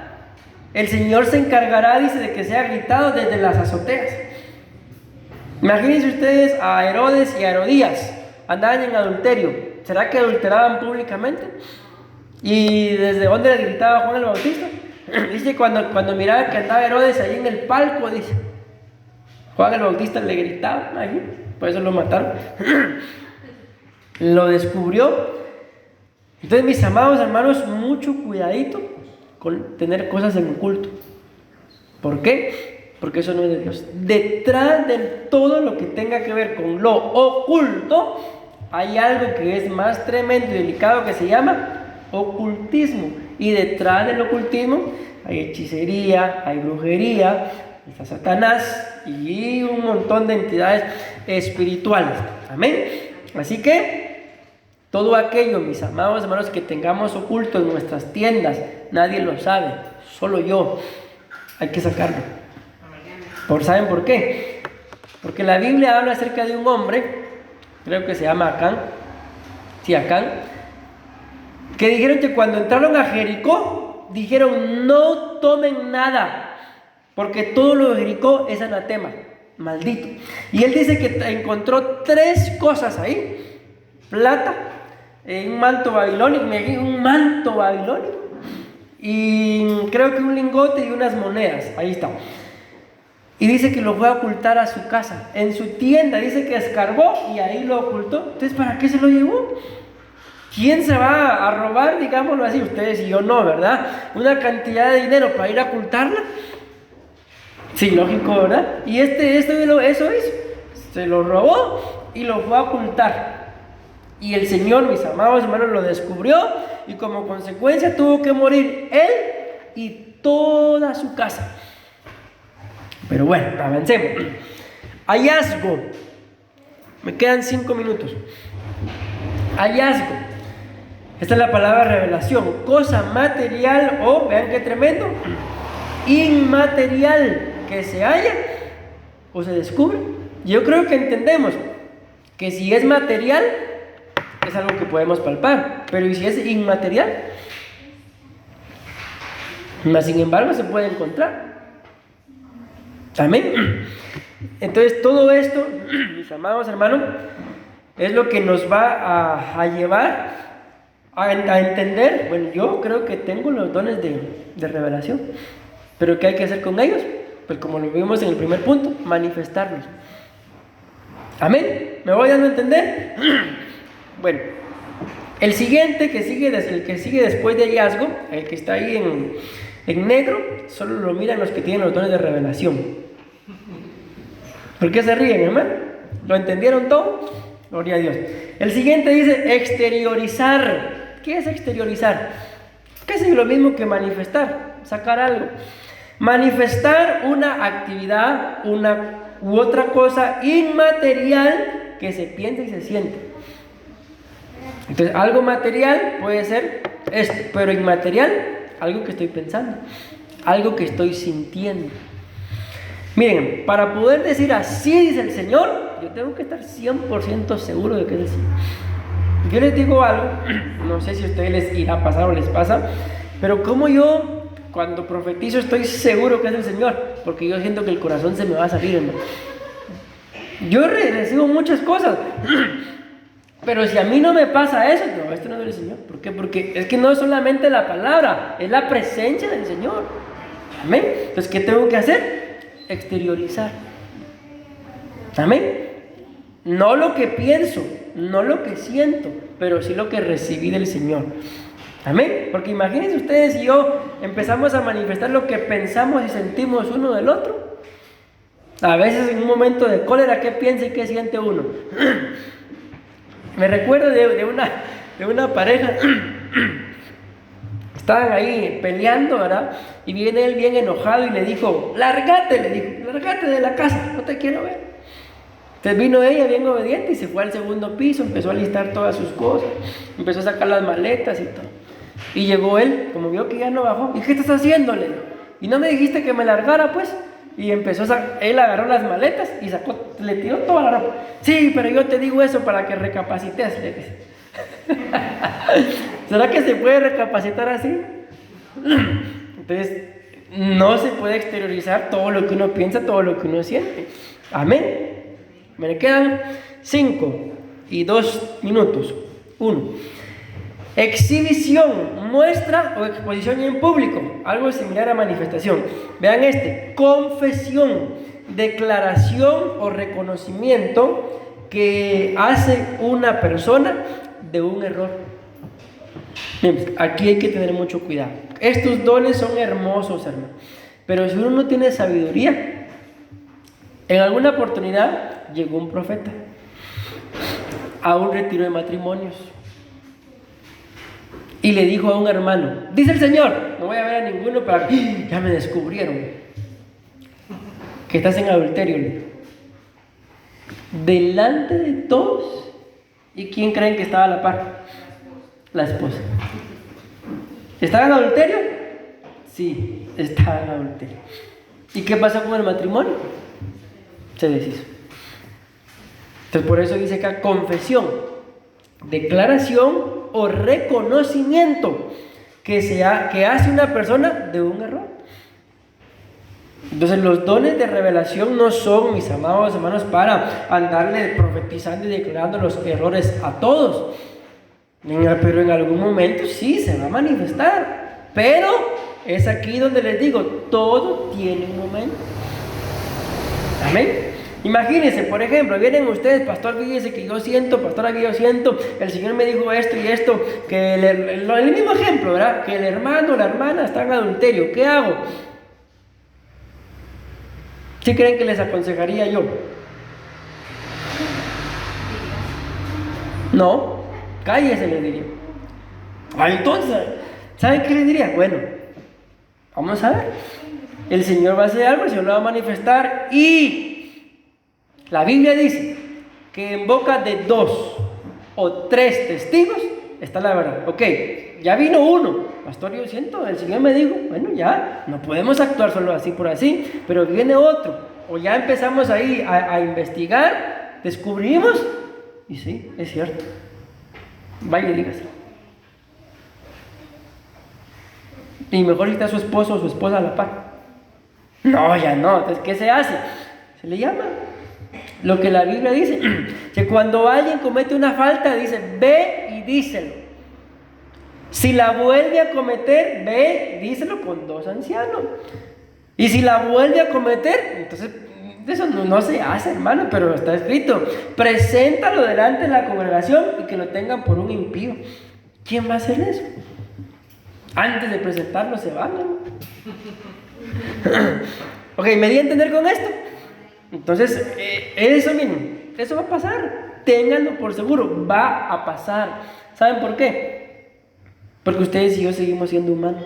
el Señor se encargará, dice, de que sea gritado desde las azoteas. Imagínense ustedes a Herodes y a Herodías, andaban en adulterio. ¿Será que adulteraban públicamente? ¿Y desde dónde le gritaba Juan el Bautista? Dice cuando miraba que andaba Herodes ahí en el palco, dice, Juan el Bautista le gritaba ahí, por eso lo mataron. Lo descubrió. Entonces, mis amados hermanos, mucho cuidadito con tener cosas en oculto. ¿Por qué? Porque eso no es de Dios. Detrás de todo lo que tenga que ver con lo oculto, hay algo que es más tremendo y delicado que se llama ocultismo. Y detrás del ocultismo hay hechicería, hay brujería, está Satanás y un montón de entidades espirituales. Amén. Así que todo aquello, mis amados hermanos, que tengamos oculto en nuestras tiendas, nadie lo sabe, solo yo, hay que sacarlo. ¿Saben por qué? Porque la Biblia habla acerca de un hombre, creo que se llama Acán, sí, Acán, que dijeron que cuando entraron a Jericó, dijeron no tomen nada, porque todo lo de Jericó es anatema, maldito. Y él dice que encontró 3 cosas ahí: plata, un manto babilónico, y creo que un lingote y unas monedas, ahí está. Y dice que lo fue a ocultar a su casa, en su tienda, dice que escarbó y ahí lo ocultó. Entonces, ¿para qué se lo llevó? ¿Quién se va a robar, digámoslo así? Ustedes y yo no, ¿verdad? Una cantidad de dinero para ir a ocultarla. Sí, lógico, ¿verdad? Y eso hizo. Se lo robó y lo fue a ocultar. Y el Señor, mis amados hermanos, lo descubrió y como consecuencia tuvo que morir él y toda su casa. Pero bueno, avancemos. Hallazgo. Me quedan 5 minutos. Hallazgo. Esta es la palabra revelación. Cosa material o, vean qué tremendo, inmaterial que se halla o se descubre. Yo creo que entendemos que si es material es algo que podemos palpar, pero ¿y si es inmaterial? Mas sin embargo se puede encontrar. Amén. Entonces todo esto, mis amados hermanos, es lo que nos va a llevar a entender. Bueno, yo creo que tengo los dones de revelación, pero ¿qué hay que hacer con ellos? Pues como lo vimos en el primer punto, manifestarlos. Amén. ¿Me voy dando a entender? Bueno, el siguiente el que sigue después de hallazgo, el que está ahí en negro, solo lo miran los que tienen los dones de revelación. ¿Por qué se ríen, hermano? ¿Lo entendieron todo? Gloria a Dios. El siguiente dice exteriorizar. ¿Qué es exteriorizar? Casi lo mismo que manifestar, sacar algo. Manifestar una actividad, una u otra cosa inmaterial que se piensa y se siente. Entonces, algo material puede ser esto, pero inmaterial, algo que estoy pensando, algo que estoy sintiendo. Miren, para poder decir así dice el Señor, yo tengo que estar 100% seguro de que es el Señor. Yo les digo algo, no sé si a ustedes les irá a pasar o les pasa, pero como yo cuando profetizo estoy seguro que es el Señor, porque yo siento que el corazón se me va a salir, hermano. Yo recibo muchas cosas, pero si a mí no me pasa eso, no, esto no es del Señor. ¿Por qué? Porque es que no es solamente la palabra, es la presencia del Señor. Amén. Entonces, ¿qué tengo que hacer? Exteriorizar. Amén. No lo que pienso, no lo que siento, pero sí lo que recibí del Señor. Amén. Porque imagínense ustedes y yo empezamos a manifestar lo que pensamos y sentimos uno del otro. A veces en un momento de cólera, ¿qué piensa y qué siente uno? Me recuerdo de una pareja. Estaban ahí peleando, ¿verdad? Y viene él bien enojado y le dijo, lárgate de la casa, no te quiero ver. Entonces vino ella bien obediente y se fue al segundo piso, empezó a listar todas sus cosas, empezó a sacar las maletas y todo. Y llegó él, como vio que ya no bajó, ¿y qué estás haciendo? Le dijo, y no me dijiste que me largara, pues. Y empezó él agarró las maletas y le tiró toda la ropa. Sí, pero yo te digo eso para que recapacites, le dice. ¿Será que se puede recapacitar así? Entonces, no se puede exteriorizar todo lo que uno piensa, todo lo que uno siente. Amén. Me quedan 5 y 2 minutos. 1. Exhibición, muestra o exposición en público, algo similar a manifestación. Vean confesión, declaración o reconocimiento que hace una persona de un error. Bien, aquí hay que tener mucho cuidado. Estos dones son hermosos, hermano, pero si uno no tiene sabiduría, en alguna oportunidad llegó un profeta a un retiro de matrimonios y le dijo a un hermano, dice el Señor, no voy a ver a ninguno, pero ya me descubrieron que estás en adulterio, le dijo. Delante de todos. ¿Y quién creen que estaba a la par? La esposa. ¿Estaba en adulterio? Sí, estaba en adulterio. ¿Y qué pasó con el matrimonio? Se deshizo. Entonces por eso dice acá confesión, declaración o reconocimiento que hace una persona de un error. Entonces los dones de revelación no son, mis amados hermanos, para andarle profetizando y declarando los errores a todos. Pero en algún momento sí se va a manifestar. Pero es aquí donde les digo, todo tiene un momento. Amén. Imagínense, por ejemplo, vienen ustedes, pastor, fíjese que yo siento, pastora, que yo siento, el Señor me dijo esto y esto, que el mismo ejemplo, ¿verdad? Que el hermano o la hermana está en adulterio. ¿Qué hago? ¿Qué creen que les aconsejaría yo? No, cállese, les diría. Entonces, ¿saben qué les diría? Bueno, vamos a ver. El Señor va a hacer algo, el Señor lo va a manifestar y la Biblia dice que en boca de 2 o 3 testigos está la verdad. Ok, ya vino uno. Pastor, yo siento, el Señor me dijo, bueno, ya, no podemos actuar solo así por así, pero viene otro, o ya empezamos ahí a investigar, descubrimos, y sí, es cierto, vaya y dígaselo. Y mejor si está su esposo o su esposa a la par. No, ya no, entonces, ¿qué se hace? Se le llama. Lo que la Biblia dice, que cuando alguien comete una falta, dice, ve y díselo. Si la vuelve a cometer, ve, díselo con 2 ancianos. Y si la vuelve a cometer, entonces eso no se hace, hermano, pero está escrito. Preséntalo delante de la congregación y que lo tengan por un impío. ¿Quién va a hacer eso? Antes de presentarlo se van, ¿no? Ok, ¿me di a entender con esto? Entonces, eso mismo, eso va a pasar. Ténganlo por seguro, va a pasar. ¿Saben por qué? Porque ustedes y yo seguimos siendo humanos.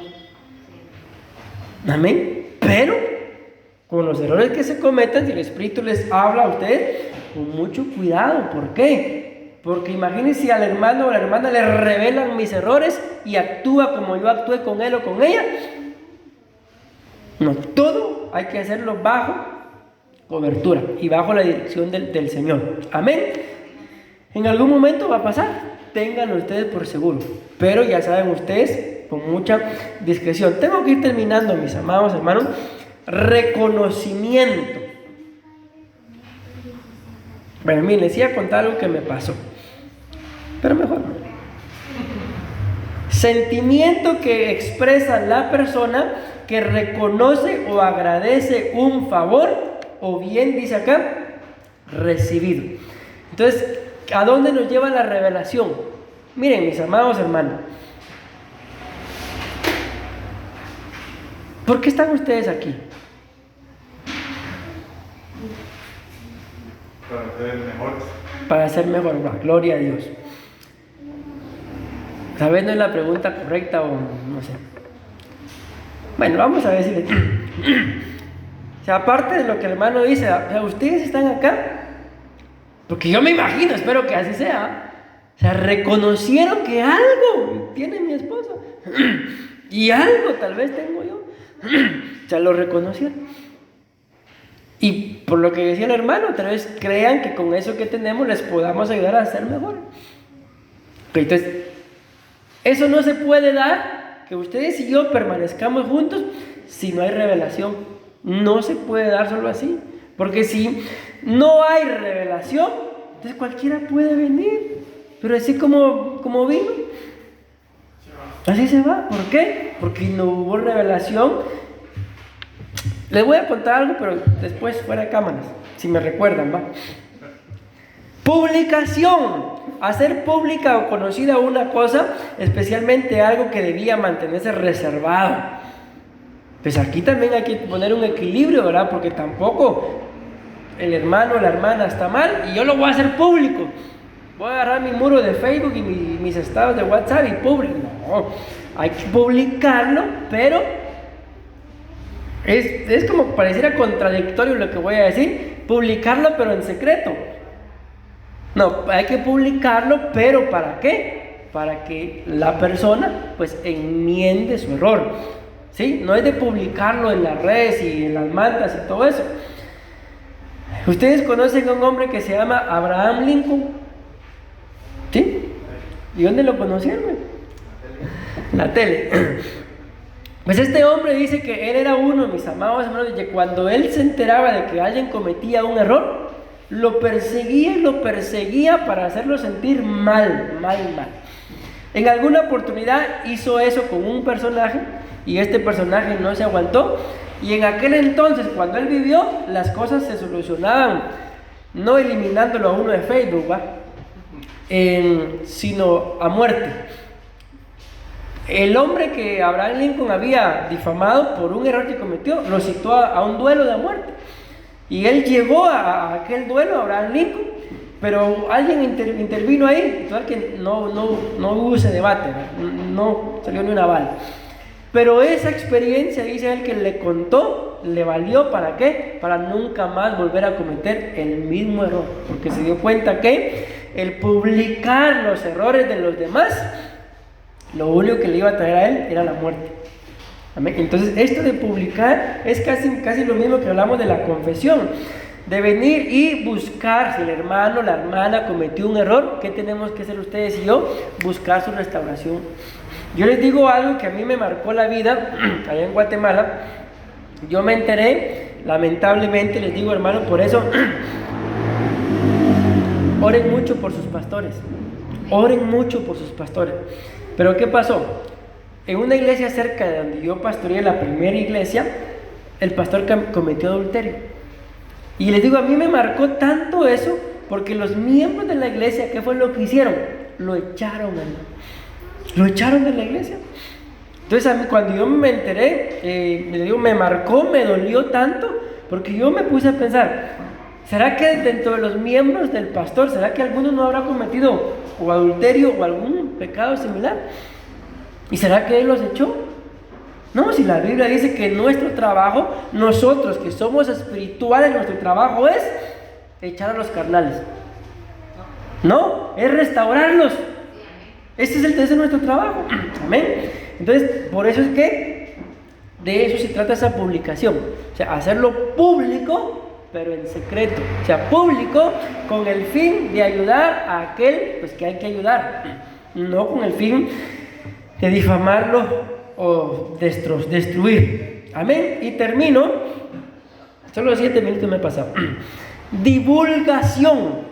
Amén. Pero con los errores que se cometen, si el Espíritu les habla a ustedes, con mucho cuidado. ¿Por qué? Porque imagínense si al hermano o a la hermana le revelan mis errores y actúa como yo actué con él o con ella. No, todo hay que hacerlo bajo cobertura y bajo la dirección del Señor. Amén. En algún momento va a pasar. Ténganlo ustedes por seguro, pero ya saben ustedes, con mucha discreción. Tengo que ir terminando, mis amados hermanos. Reconocimiento. Bueno, miren, les iba a contar algo que me pasó, pero mejor no. Sentimiento que expresa la persona que reconoce o agradece un favor, o bien dice acá, recibido. Entonces, ¿a dónde nos lleva la revelación? Miren, mis amados hermanos, ¿por qué están ustedes aquí? Para ser mejor. Para ser mejor, gloria a Dios. Tal vez no es la pregunta correcta o no sé. Bueno, vamos a decir. O sea, aparte de lo que el hermano dice, o sea, ustedes están acá, porque yo me imagino, espero que así sea. O sea, reconocieron que algo tiene mi esposa y algo tal vez tengo yo. O sea, lo reconocieron. Y por lo que decía el hermano, tal vez crean que con eso que tenemos les podamos ayudar a ser mejores. Entonces, eso no se puede dar, que ustedes y yo permanezcamos juntos si no hay revelación. No se puede dar solo así. Porque si no hay revelación, entonces cualquiera puede venir. Pero así como vino, así se va. ¿Por qué? Porque no hubo revelación. Les voy a contar algo, pero después fuera de cámaras, si me recuerdan, ¿va? Publicación. Hacer pública o conocida una cosa, especialmente algo que debía mantenerse reservado. Pues aquí también hay que poner un equilibrio, ¿verdad? Porque tampoco el hermano o la hermana está mal y yo lo voy a hacer público. Voy a agarrar mi muro de Facebook y mis estados de WhatsApp y público. No, hay que publicarlo, pero es como pareciera contradictorio lo que voy a decir. Publicarlo, pero en secreto. No, hay que publicarlo, pero ¿para qué? Para que la persona pues enmiende su error. ¿Sí? No es de publicarlo en las redes y en las mantas y todo eso. Ustedes conocen a un hombre que se llama Abraham Lincoln, ¿sí? ¿Y dónde lo conocieron? En la tele. Pues este hombre dice que él era uno, mis amados hermanos, que cuando él se enteraba de que alguien cometía un error, lo perseguía y lo perseguía para hacerlo sentir mal. En alguna oportunidad hizo eso con un personaje y este personaje no se aguantó, y en aquel entonces, cuando él vivió, las cosas se solucionaban no eliminándolo a uno de Facebook, sino a muerte. El hombre que Abraham Lincoln había difamado por un error que cometió, lo citó a un duelo de muerte. Y él llevó a aquel duelo a Abraham Lincoln, pero alguien intervino ahí, total que no hubo ese debate, no salió ni una bala. Pero esa experiencia, dice él, que le contó, le valió ¿para qué? Para nunca más volver a cometer el mismo error, porque se dio cuenta que el publicar los errores de los demás, lo único que le iba a traer a él era la muerte. Amén. Entonces esto de publicar es casi lo mismo que hablamos de la confesión, de venir y buscar. Si el hermano, la hermana cometió un error, ¿qué tenemos que hacer ustedes y yo? Buscar su restauración. Yo les digo algo que a mí me marcó la vida allá en Guatemala. Yo me enteré, lamentablemente, les digo, hermano, por eso oren mucho por sus pastores. Oren mucho por sus pastores. Pero ¿qué pasó? En una iglesia cerca de donde yo pastoreé, la primera iglesia, el pastor cometió adulterio. Y les digo, a mí me marcó tanto eso, porque los miembros de la iglesia, ¿qué fue lo que hicieron? Lo echaron, hermano. Lo echaron de la iglesia. Entonces a mí, cuando yo me enteré, les digo, me marcó, me dolió tanto, porque yo me puse a pensar, ¿será que dentro de los miembros del pastor, será que alguno no habrá cometido o adulterio o algún pecado similar? ¿Y será que él los echó? No, si la Biblia dice que nuestro trabajo, nosotros que somos espirituales, nuestro trabajo es echar a los carnales. No, es restaurarlos. Ese es nuestro trabajo. Amén. Entonces, por eso es que de eso se trata esa publicación. O sea, hacerlo público, pero en secreto. O sea, público con el fin de ayudar a aquel pues, que hay que ayudar. No con el fin de difamarlo o destruir. Amén. Y termino. Solo 7 minutos me he pasado. Divulgación.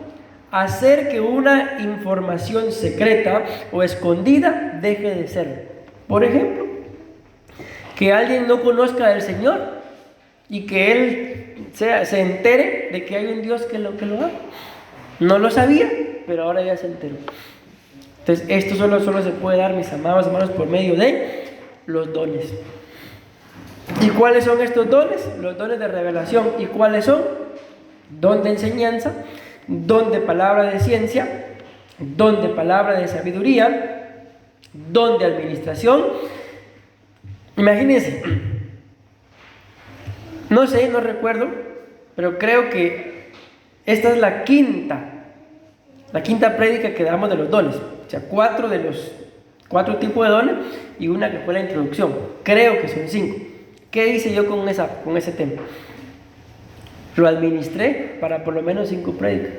Hacer que una información secreta o escondida deje de ser. Por ejemplo, que alguien no conozca del Señor y que él se entere de que hay un Dios que lo haga. No lo sabía, pero ahora ya se enteró. Entonces, esto solo se puede dar, mis amados hermanos, por medio de los dones. ¿Y cuáles son estos dones? Los dones de revelación. ¿Y cuáles son? Don de enseñanza, don de palabra de ciencia, don de palabra de sabiduría, don de administración. Imagínense, no recuerdo, pero creo que esta es la quinta prédica que damos de los dones. O sea, 4 de los 4 tipos de dones y una que fue la introducción. Creo que son 5. ¿Qué hice yo con ese tema? Lo administré para por lo menos 5 prédicas.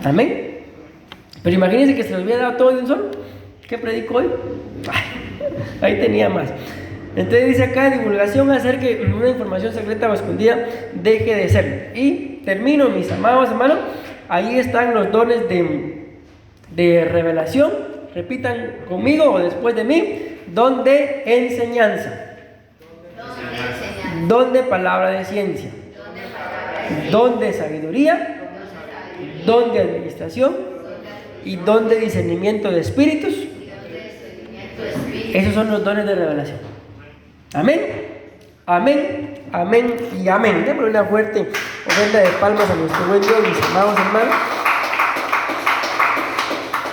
Amén. Pero imagínense que se los hubiera dado todo de un solo. ¿Qué predico hoy? Ahí tenía más. Entonces dice acá, divulgación, hacer que una información secreta o escondida deje de ser. Y termino, mis amados hermanos. Ahí están los dones de revelación. Repitan conmigo o después de mí. Don de enseñanza. Don de palabra de ciencia. Don de sabiduría. Don de administración. Y don de discernimiento de espíritus. Esos son los dones de revelación. Amén. Amén. Amén y amén. Démosle una fuerte ofrenda de palmas a nuestro buen Dios, mis amados hermanos.